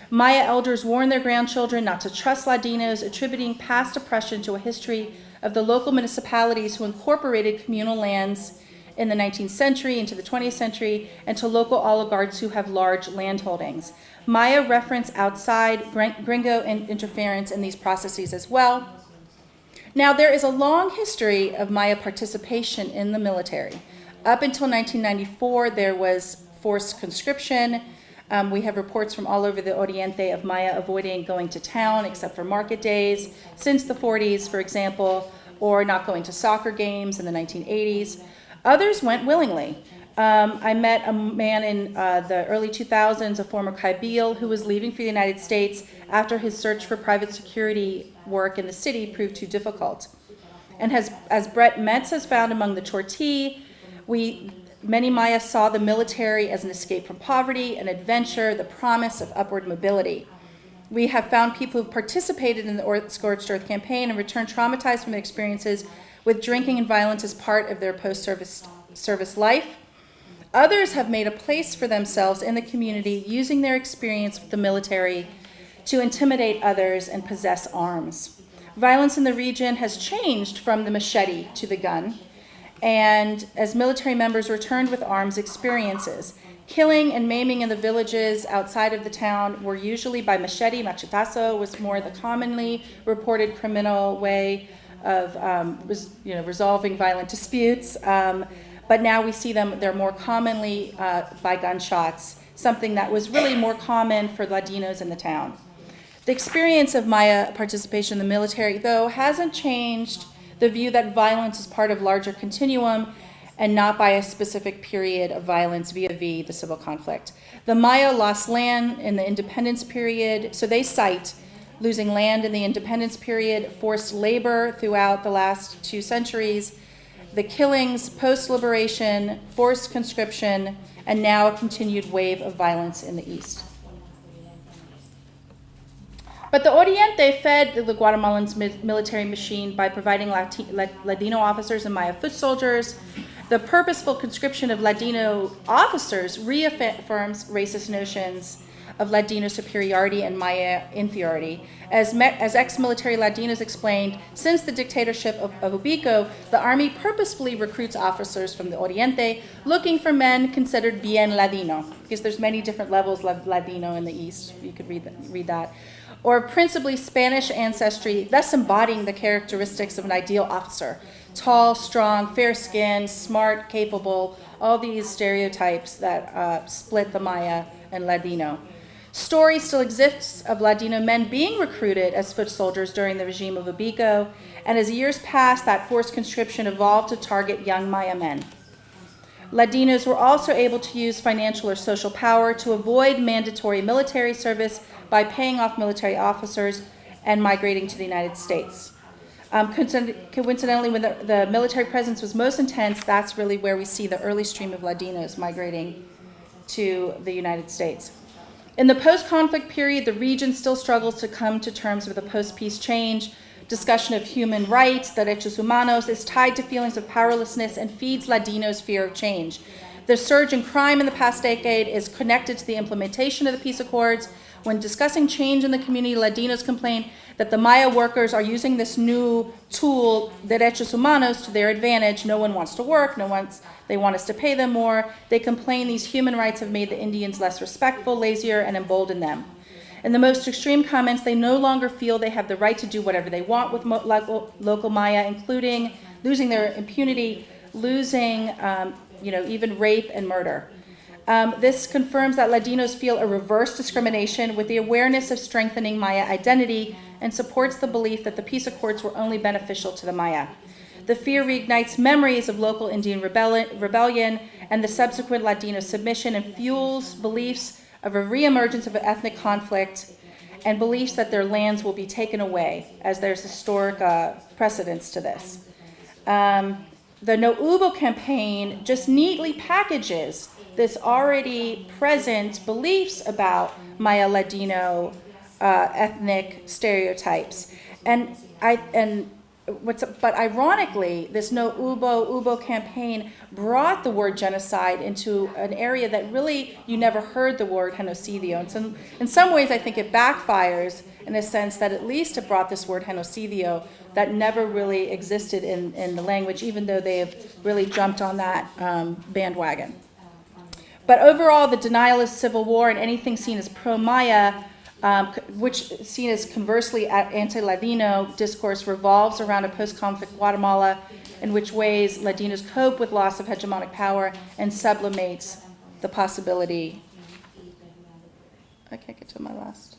Speaker 4: Maya elders warned their grandchildren not to trust Ladinos, attributing past oppression to a history of the local municipalities who incorporated communal lands in the 19th century into the 20th century, and to local oligarchs who have large landholdings. Maya reference outside gringo interference in these processes as well. Now, there is a long history of Maya participation in the military. Up until 1994, there was forced conscription. We have reports from all over the Oriente of Maya avoiding going to town except for market days since the 40s, for example, or not going to soccer games in the 1980s. Others went willingly. I met a man in the early 2000s, a former Kabil, who was leaving for the United States after his search for private security work in the city proved too difficult. And as Brett Metz has found among the Chortí, many Maya saw the military as an escape from poverty, an adventure, the promise of upward mobility. We have found people who've participated in the Scorched Earth campaign and returned traumatized from their experiences with drinking and violence as part of their post-service life. Others have made a place for themselves in the community using their experience with the military to intimidate others and possess arms. Violence in the region has changed from the machete to the gun, and as military members returned with arms experiences, killing and maiming in the villages outside of the town were usually by machete. Machetazo was more the commonly reported criminal way of resolving violent disputes. But now we see they're more commonly by gunshots, something that was really more common for Ladinos in the town. The experience of Maya participation in the military, though, hasn't changed the view that violence is part of larger continuum and not by a specific period of violence vis-a-vis the civil conflict. The Maya lost land in the independence period, so they cite losing land in the independence period, forced labor throughout the last 2 centuries, the killings post-liberation, forced conscription, and now a continued wave of violence in the East. But the Oriente fed the Guatemalan military machine by providing Ladino officers and Maya foot soldiers. The purposeful conscription of Ladino officers reaffirms racist notions of Ladino superiority and Maya inferiority. As ex-military Ladinos explained, since the dictatorship of Ubico, the army purposefully recruits officers from the Oriente looking for men considered bien Ladino, because there's many different levels of Ladino in the East. You could read that. Or principally Spanish ancestry, thus embodying the characteristics of an ideal officer. Tall, strong, fair-skinned, smart, capable, all these stereotypes that split the Maya and Ladino. Story still exists of Ladino men being recruited as foot soldiers during the regime of Ubico, and as years passed, that forced conscription evolved to target young Maya men. Ladinos were also able to use financial or social power to avoid mandatory military service by paying off military officers and migrating to the United States. Coincidentally, when the military presence was most intense, that's really where we see the early stream of Ladinos migrating to the United States. In the post-conflict period, the region still struggles to come to terms with a post-peace change. Discussion of human rights, derechos humanos, is tied to feelings of powerlessness and feeds Ladinos' fear of change. The surge in crime in the past decade is connected to the implementation of the peace accords. When discussing change in the community, Ladinos complain that the Maya workers are using this new tool, derechos humanos, to their advantage. No one wants to work, they want us to pay them more. They complain these human rights have made the Indians less respectful, lazier, and emboldened them. In the most extreme comments, they no longer feel they have the right to do whatever they want with local Maya, including losing their impunity, losing even rape and murder. This confirms that Ladinos feel a reverse discrimination with the awareness of strengthening Maya identity and supports the belief that the peace accords were only beneficial to the Maya. The fear reignites memories of local Indian rebellion and the subsequent Ladino submission and fuels beliefs of a reemergence of an ethnic conflict and beliefs that their lands will be taken away, as there's historic precedence to this. The No Hubo campaign just neatly packages this already present beliefs about Maya Ladino ethnic stereotypes. And but ironically, this No Hubo campaign brought the word genocide into an area that really you never heard the word genocidio. And so in some ways, I think it backfires in a sense that at least it brought this word genocidio that never really existed in the language, even though they have really jumped on that bandwagon. But overall, the denial of civil war and anything seen as pro-Maya, which seen as conversely anti-Ladino discourse, revolves around a post-conflict Guatemala in which ways Ladinos cope with loss of hegemonic power and sublimates the possibility. I can't get to my last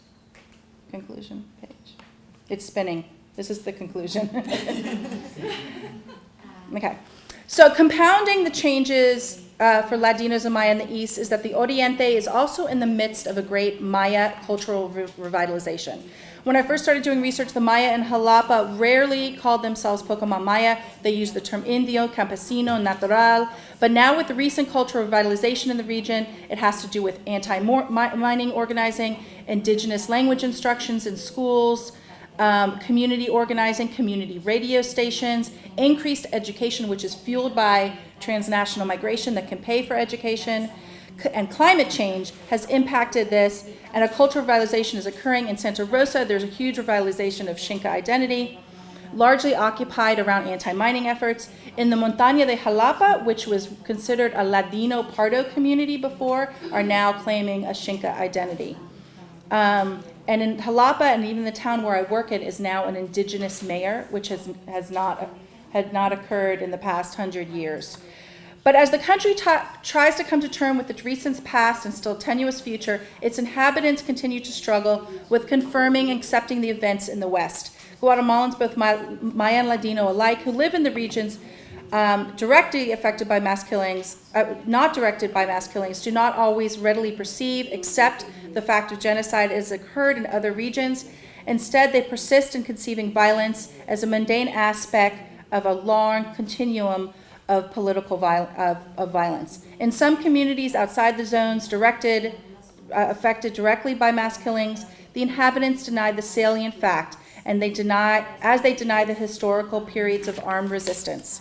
Speaker 4: conclusion page. It's spinning. This is the conclusion. Okay. So compounding the changes for Ladinos and Maya in the East is that the Oriente is also in the midst of a great Maya cultural revitalization. When I first started doing research, the Maya in Jalapa rarely called themselves Pokemon Maya. They used the term Indio, Campesino, Natural. But now with the recent cultural revitalization in the region, it has to do with anti-mining organizing, indigenous language instructions in schools, community organizing, community radio stations, increased education, which is fueled by transnational migration that can pay for education, and climate change has impacted this, and a cultural revitalization is occurring in Santa Rosa. There's a huge revitalization of Xinca identity, largely occupied around anti-mining efforts. In the Montaña de Jalapa, which was considered a Ladino Pardo community before, are now claiming a Xinca identity. And in Jalapa, and even the town where I work in, is now an indigenous mayor, which had not occurred in the past 100 years. But as the country tries to come to terms with its recent past and still tenuous future, its inhabitants continue to struggle with confirming and accepting the events in the West. Guatemalans, both Maya and Ladino alike, who live in the regions directly affected by mass killings, not directed by mass killings, do not always readily perceive, accept the fact of genocide as occurred in other regions. Instead, they persist in conceiving violence as a mundane aspect of a long continuum of political violence. In some communities outside the zones affected directly by mass killings, the inhabitants deny the salient fact, and they deny the historical periods of armed resistance.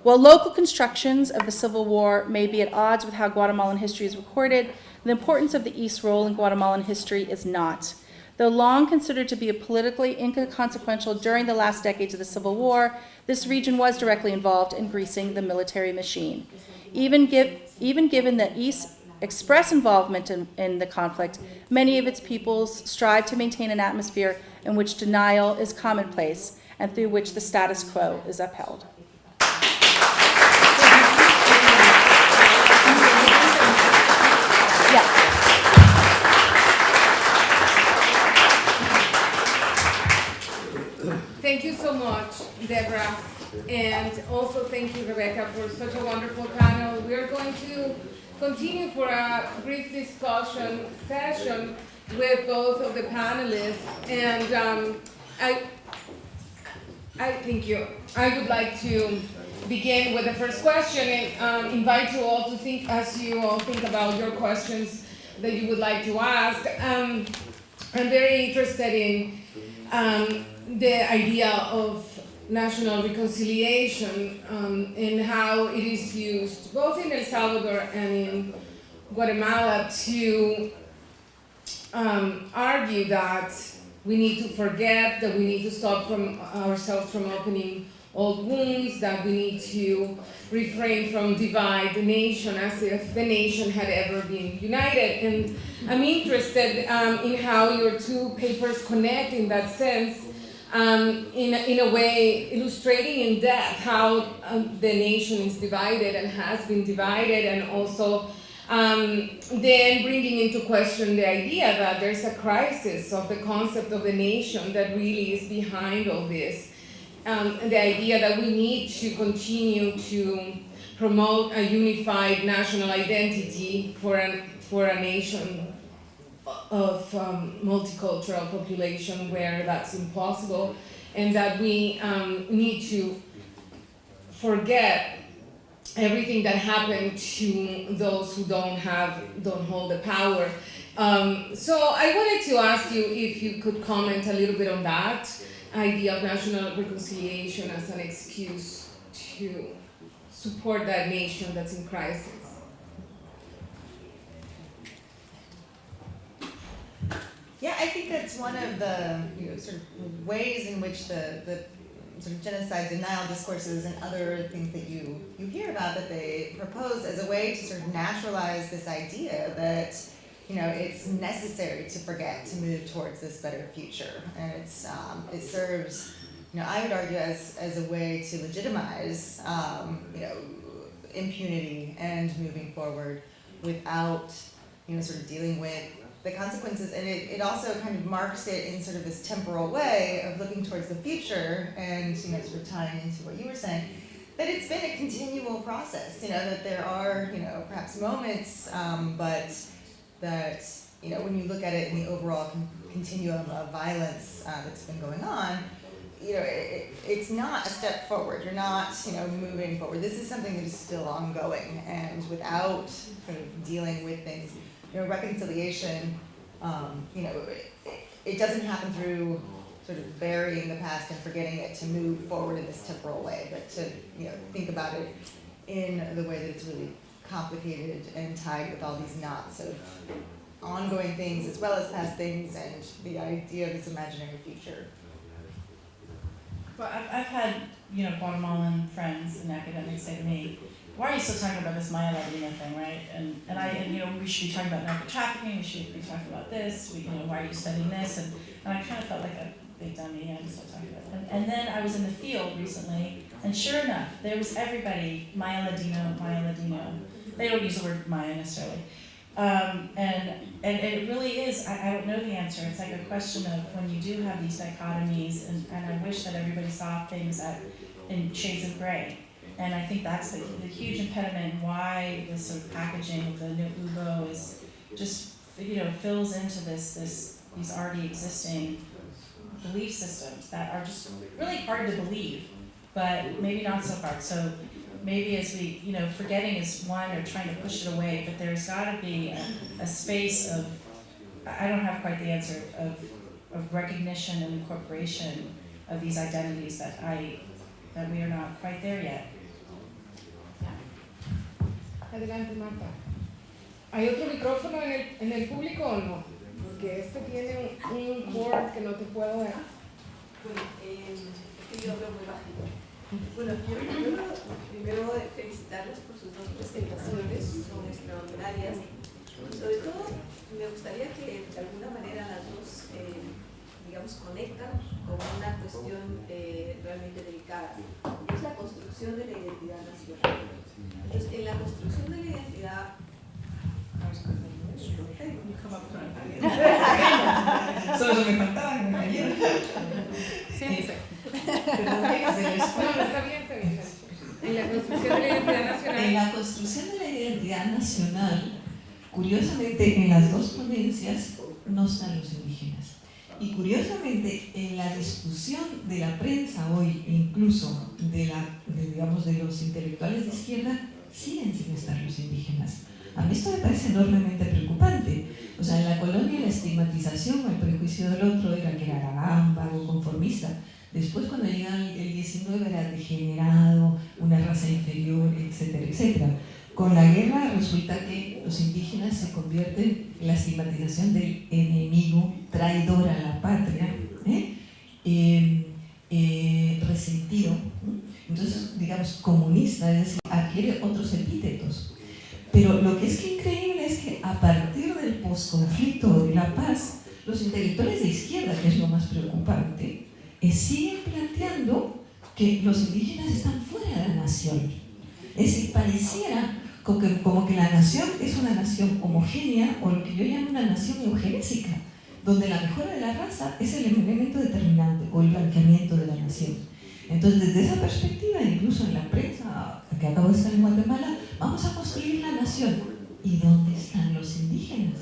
Speaker 4: While local constructions of the Civil War may be at odds with how Guatemalan history is recorded, the importance of the East's role in Guatemalan history is not. Though long considered to be politically inconsequential during the last decades of the Civil War, this region was directly involved in greasing the military machine. Even given the East's express involvement in the conflict, many of its peoples strive to maintain an atmosphere in which denial is commonplace and through which the status quo is upheld. Yeah.
Speaker 2: Thank you so much, Debra, and also thank you, Rebecca, for such a wonderful panel. We are going to continue for a brief discussion session with both of the panelists, and I thank you. I would like to begin with the first question and invite you all to think, as you all think about your questions that you would like to ask. I'm very interested in the idea of national reconciliation and how it is used both in El Salvador and in Guatemala to argue that we need to forget, that we need to stop ourselves from opening old wounds, that we need to refrain from divide the nation as if the nation had ever been united. And I'm interested in how your two papers connect in that sense, in a way illustrating in depth how the nation is divided and has been divided, and also then bringing into question the idea that there's a crisis of the concept of the nation that really is behind all this. The idea that we need to continue to promote a unified national identity for a nation of multicultural population where that's impossible, and that we need to forget everything that happened to those who don't hold the power. So I wanted to ask you if you could comment a little bit on that. idea of national reconciliation as an excuse to support that nation that's in crisis.
Speaker 3: Yeah, I think that's one of the sort of ways in which the sort of genocide denial discourses and other things that you hear about that they propose as a way to sort of naturalize this idea that it's necessary to forget to move towards this better future, and it serves I would argue as a way to legitimize impunity and moving forward without sort of dealing with the consequences, and it also kind of marks it in sort of this temporal way of looking towards the future and sort of tying into what you were saying, that it's been a continual process, that there are perhaps moments, but that when you look at it in the overall continuum of violence that's been going on, it's not a step forward. You're not moving forward. This is something that is still ongoing, and without sort of dealing with things. Reconciliation, it doesn't happen through sort of burying the past and forgetting it to move forward in this temporal way, but to think about it in the way that it's really complicated and tied with all these knots of ongoing things as well as past things and the idea of this imaginary future.
Speaker 4: Well, I've had Guatemalan friends and academics say to me, why are you still talking about this Maya Latina thing, right? And we should be talking about narco trafficking, we should be talking about this, why are you studying this? And I kind of felt like a big dummy, I'm still talking about it. And then I was in the field recently, and sure enough, there was everybody, Maya Ladino. They don't use the word Maya necessarily. And it really is, I don't know the answer. It's like a question of when you do have these dichotomies, and I wish that everybody saw things in shades of gray. And I think that's the huge impediment why this sort of packaging of the new UBO is just, fills into these already existing belief systems that are just really hard to believe, but maybe not so hard. So maybe as we, forgetting is one, or trying to push it away, but there's got to be a space of, I don't have quite the answer, of recognition and incorporation of these identities that we are not quite there yet.
Speaker 2: Adelante, Marta. ¿Hay otro micrófono en el público o no? Porque este tiene un cord que no te puedo ver.
Speaker 5: Bueno, yo hablo muy bajito. Bueno, yo quiero primero felicitarlos por sus dos presentaciones, son extraordinarias. Sobre todo, me gustaría que de alguna manera las dos, conectan con una cuestión realmente delicada. Es la construcción de la identidad nacional. Entonces, en la construcción de la identidad,
Speaker 6: solo me faltaba un ayer.
Speaker 2: Sí, está bien. En la construcción de la identidad nacional.
Speaker 6: En la construcción de la identidad nacional, curiosamente, en las dos ponencias no están los indígenas. Y curiosamente, en la discusión de la prensa hoy, incluso de los intelectuales de izquierda, siguen sin estar los indígenas. A mí esto me parece enormemente preocupante. O sea, en la colonia la estigmatización o el prejuicio del otro era que era gamba o conformista. Después, cuando llega el 19, era degenerado, una raza inferior, etcétera, etcétera. Con la guerra resulta que los indígenas se convierten en la estigmatización del enemigo, traidor a la patria, resentido, entonces, comunista, es decir, adquiere otros epítetos. Pero lo que es increíble es que a partir del posconflicto de la paz, los intelectuales de izquierda, que es lo más preocupante, siguen planteando que los indígenas están fuera de la nación. Es decir, pareciera como que la nación es una nación homogénea, o lo que yo llamo una nación eugenésica, donde la mejora de la raza es el elemento determinante o el blanqueamiento de la nación. Entonces, desde esa perspectiva, incluso en la prensa que acabo de estar en Guatemala, vamos a construir la nación. ¿Y dónde están los indígenas?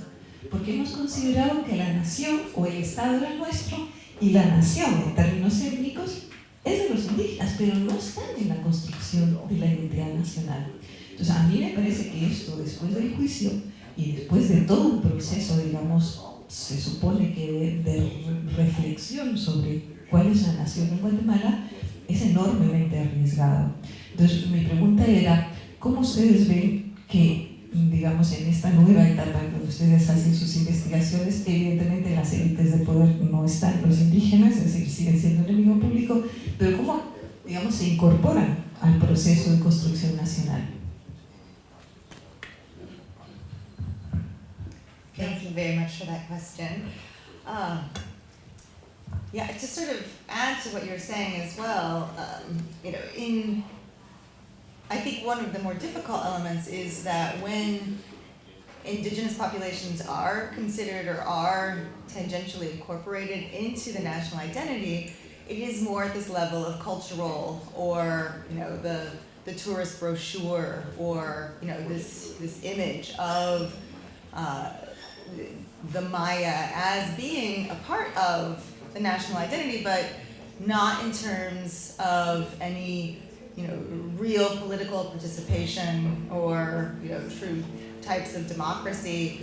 Speaker 6: Porque hemos considerado que la nación o el Estado era el nuestro y la nación, en términos étnicos, es de los indígenas, pero no están en la construcción de la identidad nacional. Entonces, a mí me parece que esto, después del juicio y después de todo un proceso, se supone que de reflexión sobre cuál es la nación en Guatemala, es enormemente arriesgado. Entonces, mi pregunta era, ¿cómo ustedes ven que, digamos, en esta nueva etapa en donde ustedes hacen sus investigaciones, evidentemente las élites de poder no están los indígenas, es decir, siguen siendo el enemigo público, pero cómo, digamos, se incorporan al proceso de construcción nacional?
Speaker 3: Thank you very much for that question. Yeah, to sort of add to what you're saying as well, I think one of the more difficult elements is that when indigenous populations are considered or are tangentially incorporated into the national identity, it is more at this level of cultural or, the tourist brochure or, this image of the Maya as being a part of the national identity, but not in terms of any, real political participation or, true types of democracy.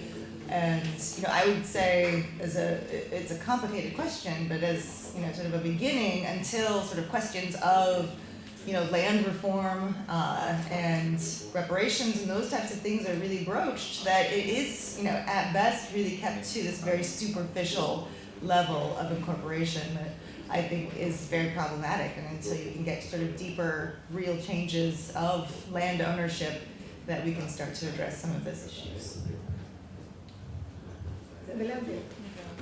Speaker 3: And, I would say it's a complicated question, but as, sort of a beginning until sort of questions of, land reform and reparations and those types of things are really broached, that it is, at best really kept to this very superficial level of incorporation that I think is very problematic. And until you can get sort of deeper, real changes of land ownership, that we can start to address some of those issues.
Speaker 2: Adelante.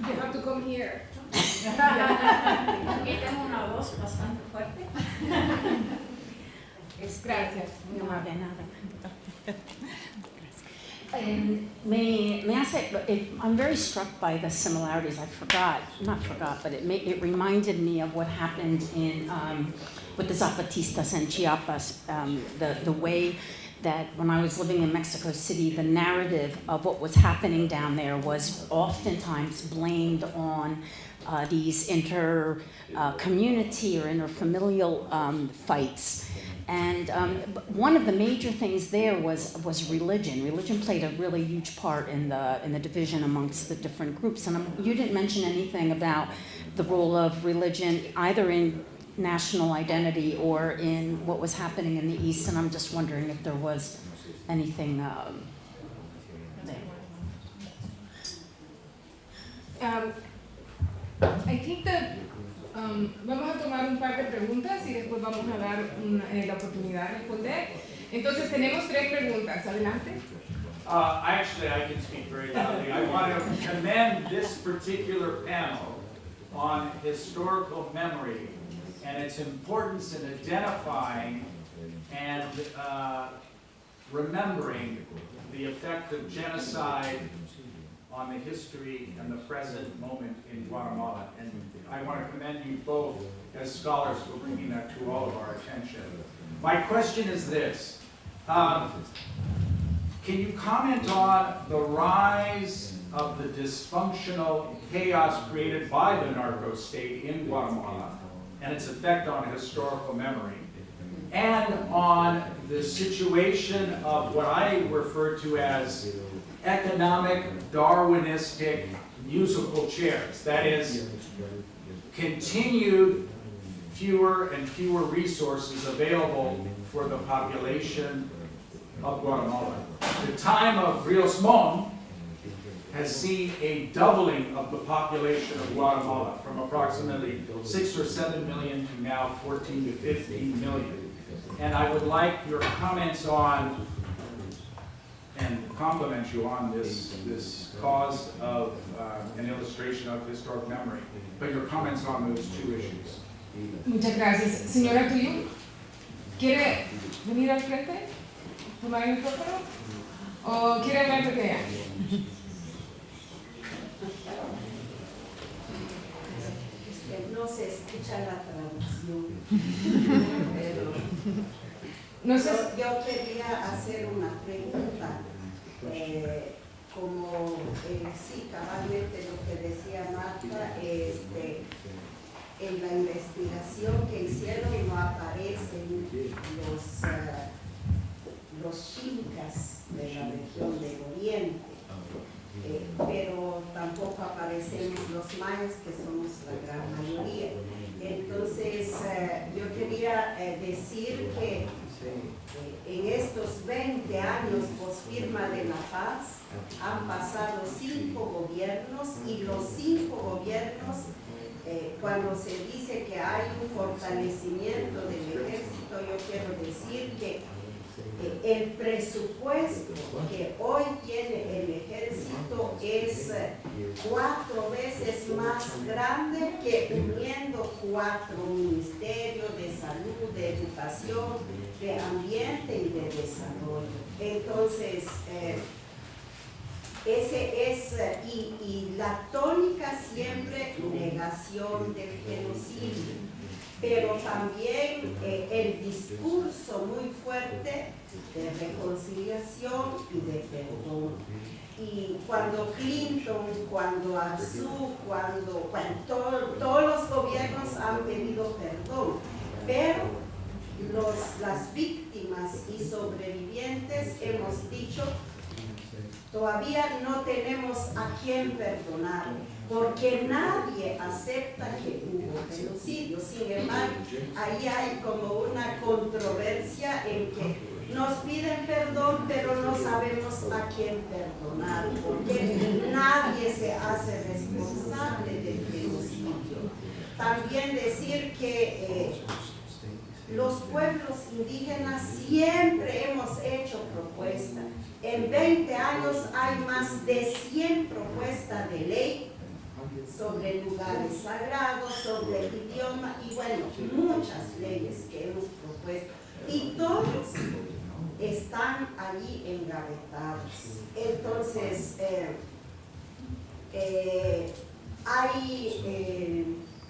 Speaker 2: You have to come here.
Speaker 7: Aquí tengo una voz bastante fuerte.
Speaker 2: Gracias.
Speaker 7: No me de nada. I'm very struck by the similarities. But it reminded me of what happened in with the Zapatistas in Chiapas. The way that when I was living in Mexico City, the narrative of what was happening down there was oftentimes blamed on these inter-community or interfamilial fights. And one of the major things there was religion. Religion played a really huge part in the division amongst the different groups. And you didn't mention anything about the role of religion either in national identity or in what was happening in the East. And I'm just wondering if there was anything there.
Speaker 2: I think that vamos a tomar un par de preguntas y después vamos a dar la oportunidad de responder. Entonces tenemos 3 preguntas. Adelante.
Speaker 8: I can speak very loudly. I want to commend this particular panel on historical memory and its importance in identifying and remembering the effect of genocide on the history and the present moment in Guatemala. And I want to commend you both as scholars for bringing that to all of our attention. My question is this. Can you comment on the rise of the dysfunctional chaos created by the narco state in Guatemala and its effect on historical memory, and on the situation of what I refer to as economic Darwinistic musical chairs? That is, continued fewer and fewer resources available for the population of Guatemala. The time of Rios Mon has seen a doubling of the population of Guatemala from approximately 6 or 7 million to now 14 to 15 million. And I would like your comments on, and compliment you on this cause of an illustration of historic memory, but your comments on those 2 issues.
Speaker 2: Muchas gracias. Señora Tuyu, ¿quiere venir al frente? ¿Tomar el micrófono? ¿O quiere hablar de ella?
Speaker 5: No se escucha la traducción, pero yo quería hacer una pregunta, como sí, cabalmente lo que decía Marta, en la investigación que hicieron no aparecen los xincas de la región del oriente. Pero tampoco aparecemos los mayas, que somos la gran mayoría.
Speaker 9: Entonces, yo quería decir que en estos 20 años posfirma de la paz han pasado 5 gobiernos y los 5 gobiernos, cuando se dice que hay un fortalecimiento del ejército, yo quiero decir que el presupuesto que hoy tiene el ejército es 4 veces más grande que uniendo 4 ministerios de salud, de educación, de ambiente y de desarrollo. Entonces, ese es, y la tónica siempre negación del genocidio, pero también el discurso muy fuerte de reconciliación y de perdón. Y cuando Clinton, cuando Arzu, todos los gobiernos han pedido perdón, pero las víctimas y sobrevivientes hemos dicho, todavía no tenemos a quién perdonar, porque nadie acepta que hubo genocidio. Sin embargo, ahí hay como una controversia en que nos piden perdón, pero no sabemos a quién perdonar, porque nadie se hace responsable del genocidio. También decir que los pueblos indígenas siempre hemos hecho propuestas. En 20 años hay más de 100 propuestas de ley sobre lugares sagrados, sobre el idioma y bueno, muchas leyes que hemos propuesto. Y todos están allí engavetados. Entonces,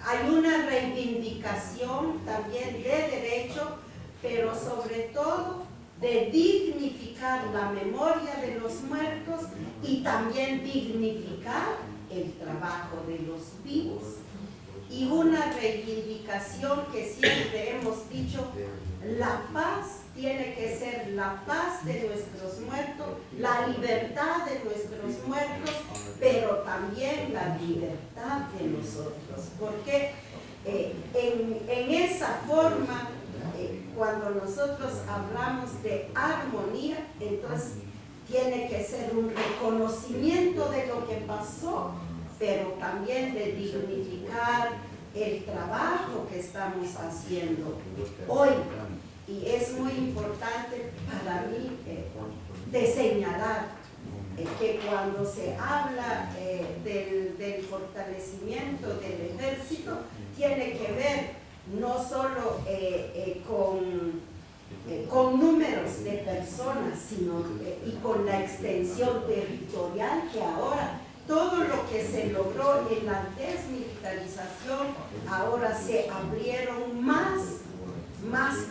Speaker 9: hay una reivindicación también de derecho, pero sobre todo de dignificar la memoria de los muertos y también dignificar el trabajo de los vivos. Y una reivindicación que siempre hemos dicho, la paz tiene que ser la paz de nuestros muertos, la libertad de nuestros muertos, pero también la libertad de nosotros. Porque en esa forma, cuando nosotros hablamos de armonía, entonces tiene que ser un reconocimiento de lo que pasó, pero también de dignificar el trabajo que estamos haciendo hoy. Y es muy importante para mí de señalar que cuando se habla del fortalecimiento del ejército, tiene que ver no solo con números de personas, sino y con la extensión territorial, que ahora todo lo que se logró en la desmilitarización, ahora se abrieron más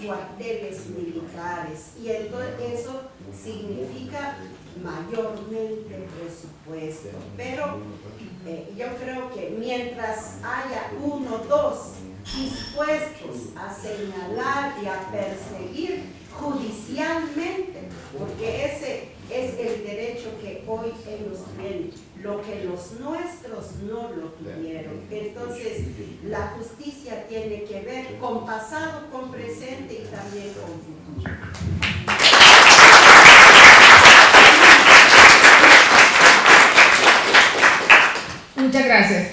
Speaker 9: cuarteles militares, y entonces eso significa mayormente presupuesto. Pero yo creo que mientras haya 1 o 2 dispuestos a señalar y a perseguir judicialmente, porque ese es el derecho que hoy ellos tienen, lo que los nuestros no lo tuvieron. Entonces, la justicia tiene que ver con pasado, con presente y también con futuro.
Speaker 2: Muchas gracias.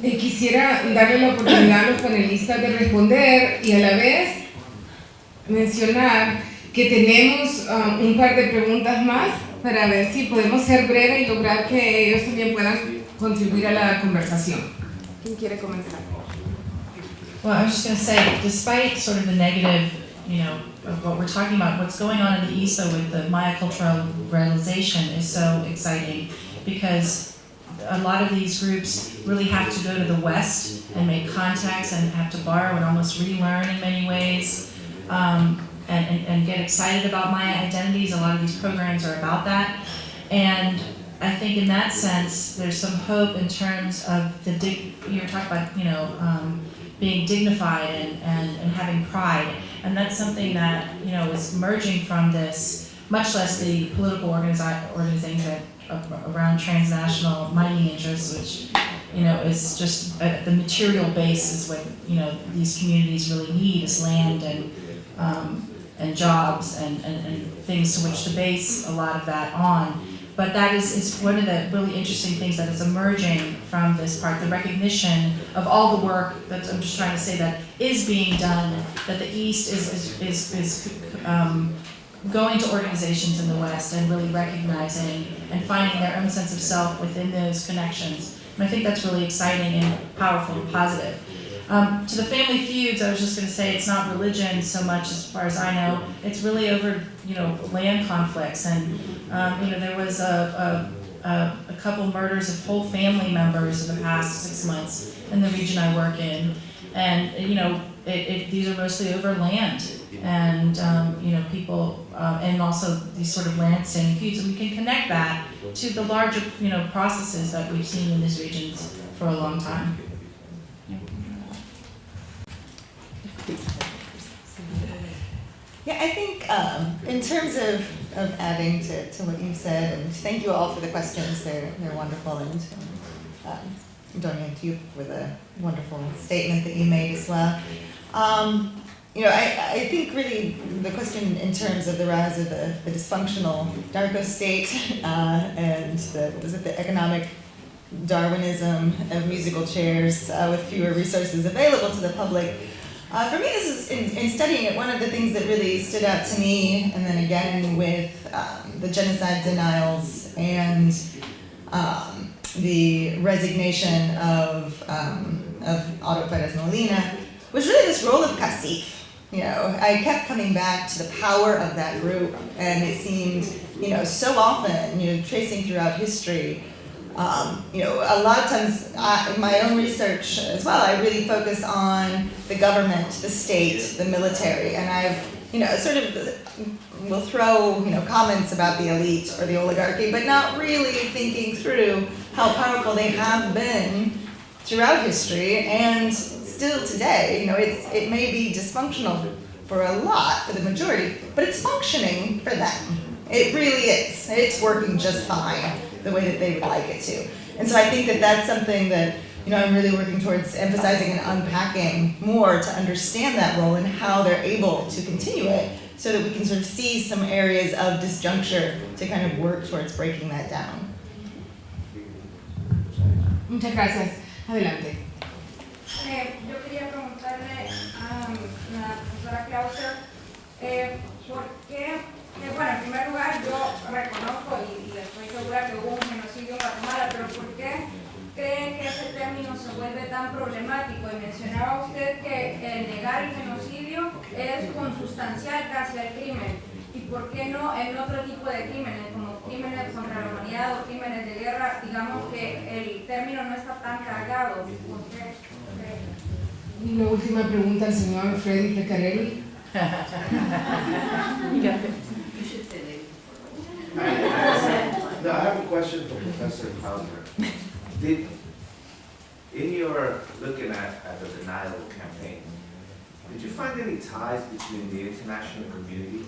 Speaker 2: Quisiera darle la oportunidad a los panelistas de responder y a la vez mencionar que tenemos un par de preguntas más para ver si podemos ser breves y lograr que ellos también puedan contribuir a la conversación. ¿Quién quiere comenzar?
Speaker 10: Well, I was just going to say, despite sort of the negative, of what we're talking about, what's going on in the ISA with the Maya cultural realization is so exciting, because a lot of these groups really have to go to the West and make contacts and have to borrow and almost relearn in many ways, and get excited about Maya identities. A lot of these programs are about that. And I think in that sense, there's some hope in terms of you were talking about, being dignified and having pride. And that's something that, is emerging from this, much less the political organization around transnational mining interests, which is just the material base is what, these communities really need is land and jobs and things to which to base a lot of that on. But that is one of the really interesting things that is emerging from this part, the recognition of all the work that I'm just trying to say that is being done, that the East is going to organizations in the West and really recognizing and finding their own sense of self within those connections. And I think that's really exciting and powerful and positive. To the family feuds, I was just going to say it's not religion so much as far as I know. It's really over, land conflicts. And, there was a couple murders of whole family members in the past 6 months in the region I work in. And, these are mostly over land. And, people, and also these sort of land-standing feuds. And we can connect that to the larger, processes that we've seen in these regions for a long time.
Speaker 3: Yeah, I think in terms of adding to what you've said, and thank you all for the questions, they're wonderful, and Donia, to you for the wonderful statement that you made as well. I think really the question in terms of the rise of the dysfunctional Darko state and the economic Darwinism of musical chairs with fewer resources available to the public. For me, this is, in studying it, one of the things that really stood out to me, and then again with the genocide denials and the resignation of Otto Perez Molina, was really this role of cacique. I kept coming back to the power of that group, and it seemed, so often, tracing throughout history, a lot of times in my own research as well, I really focus on the government, the state, the military, and I've, sort of will throw, comments about the elite or the oligarchy, but not really thinking through how powerful they have been throughout history and still today. It may be dysfunctional for a lot, for the majority, but it's functioning for them. It really is. It's working just fine the way that they would like it to. And so I think that that's something that, I'm really working towards emphasizing and unpacking more to understand that role and how they're able to continue it so that we can sort of see some areas of disjuncture to kind of work towards breaking that down.
Speaker 2: Muchas gracias. Adelante.
Speaker 11: Yo quería preguntarle a la profesora Clouser por qué, en primer lugar yo reconozco y estoy segura que hubo un genocidio en Guatemala, pero ¿por qué creen que ese término se vuelve tan problemático? Y mencionaba usted que el negar el genocidio es consustancial casi al crimen. ¿Y por qué no en otro tipo de crímenes, como crímenes contra la humanidad o crímenes de guerra, digamos que el término no está tan cargado? ¿Por qué?
Speaker 2: Y la última pregunta al señor Freddy Pecarelli.
Speaker 12: No, I have a question for Professor Clouser. In your looking at the denial campaign, did you find any ties between the international community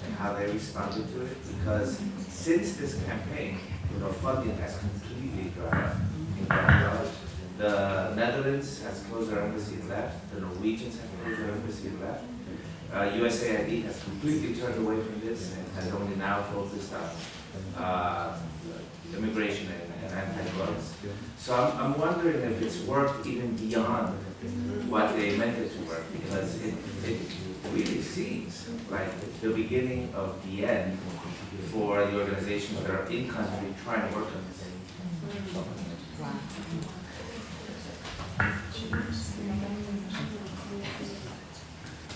Speaker 12: and how they responded to it? Because since this campaign, funding has completely dried up in Guatemala. The Netherlands has closed their embassy and left. The Norwegians have closed their embassy and left. USAID has completely turned away from this and has only now focused on immigration and anti-drugs. So I'm wondering if it's worked even beyond what they meant it to work, because it really seems like the beginning of the end for the organizations that are in country trying to work on this.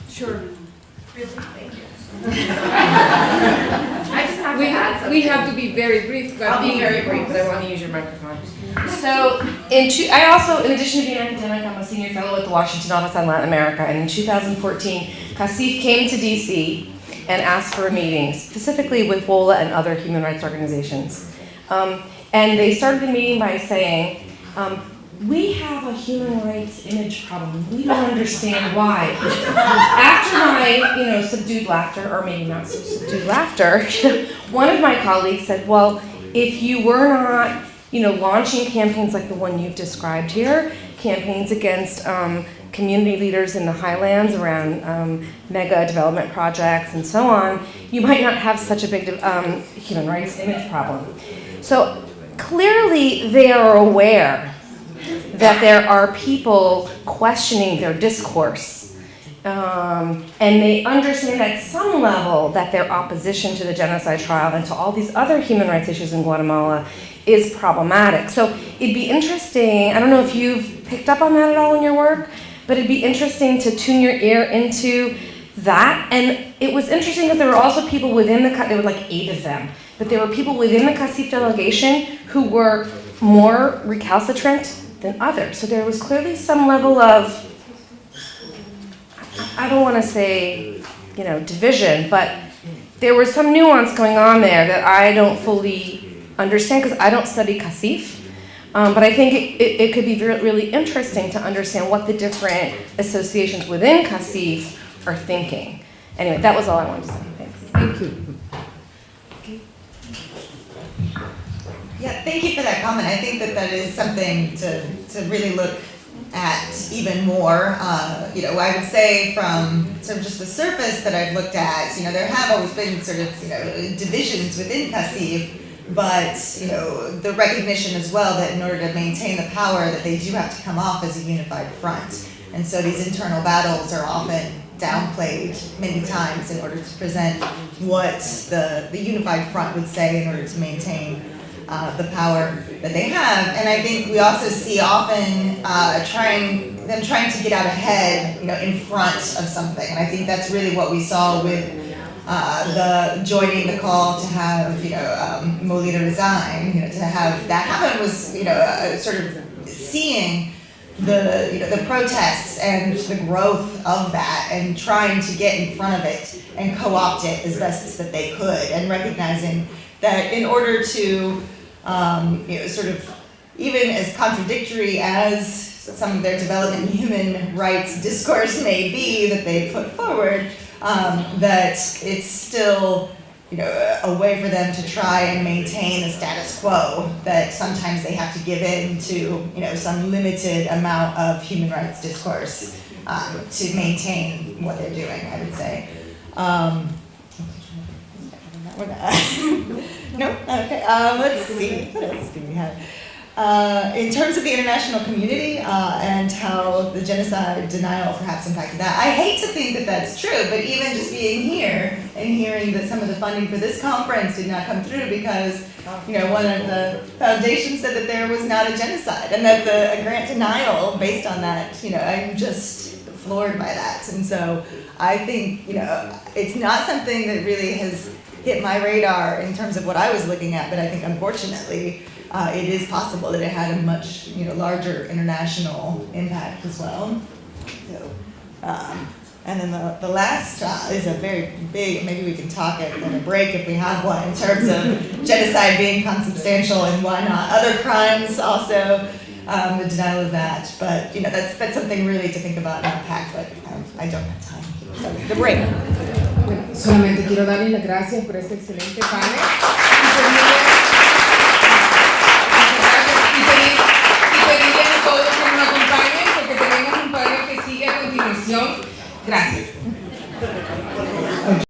Speaker 2: Sure.
Speaker 11: Really? Thank you.
Speaker 2: I just have to add something. We have to be very brief.
Speaker 13: I'll be very brief, but I want to use your microphone. So, I also, in addition to being an academic, I'm a senior fellow at the Washington Office on Latin America, and in 2014, CACIF came to DC and asked for a meeting, specifically with WOLA and other human rights organizations. And they started the meeting by saying, we have a human rights image problem. We don't understand why. After my, subdued laughter, or maybe not so subdued laughter, one of my colleagues said, well, if you were not launching campaigns like the one you've described here, campaigns against community leaders in the highlands around mega development projects and so on, you might not have such a big human rights image problem. So clearly they are aware that there are people questioning their discourse. And they understand at some level that their opposition to the genocide trial and to all these other human rights issues in Guatemala is problematic. So it'd be interesting, I don't know if you've picked up on that at all in your work, but it'd be interesting to tune your ear into that. And it was interesting because there were also people within there were like 8 of them, but there were people within the CACIF delegation who were more recalcitrant than others. So there was clearly some level of, I don't want to say, division, but there was some nuance going on there that I don't fully understand because I don't study CACIF. But I think it could be really interesting to understand what the different associations within CACIF are thinking. Anyway, that was all I wanted to say. Thanks.
Speaker 2: Thank you.
Speaker 3: Yeah, thank you for that comment. I think that is something to really look at even more. I would say from sort of just the surface that I've looked at, there have always been sort of, divisions within CACIF, but, the recognition as well that in order to maintain the power that they do have to come off as a unified front. And so these internal battles are often downplayed many times in order to present what the unified front would say in order to maintain the power that they have. And I think we also see often trying to get out ahead, in front of something. And I think that's really what we saw with the joining the call to have, Molina resign, to have that happen was, sort of seeing the protests and the growth of that and trying to get in front of it and co-opt it as best as that they could, and recognizing that in order to, sort of, even as contradictory as some of their development and human rights discourse may be that they put forward, that it's still, a way for them to try and maintain the status quo, that sometimes they have to give in to, some limited amount of human rights discourse to maintain what they're doing, I would say. No? Okay. Let's see. What else do we have? In terms of the international community and how the genocide denial perhaps impacted that, I hate to think that that's true, but even just being here and hearing that some of the funding for this conference did not come through because, one of the foundations said that there was not a genocide and that a grant denial based on that, I'm just floored by that. And so I think, it's not something that really has hit my radar in terms of what I was looking at, but I think unfortunately it is possible that it had a much larger international impact as well. So, and then the last is a very big, maybe we can talk at a break if we have one, in terms of genocide being consubstantial and why not other crimes also, the denial of that. But that's something really to think about and unpack, but I don't have time. So the break.
Speaker 2: Bueno, solamente quiero darles las gracias por este excelente panel.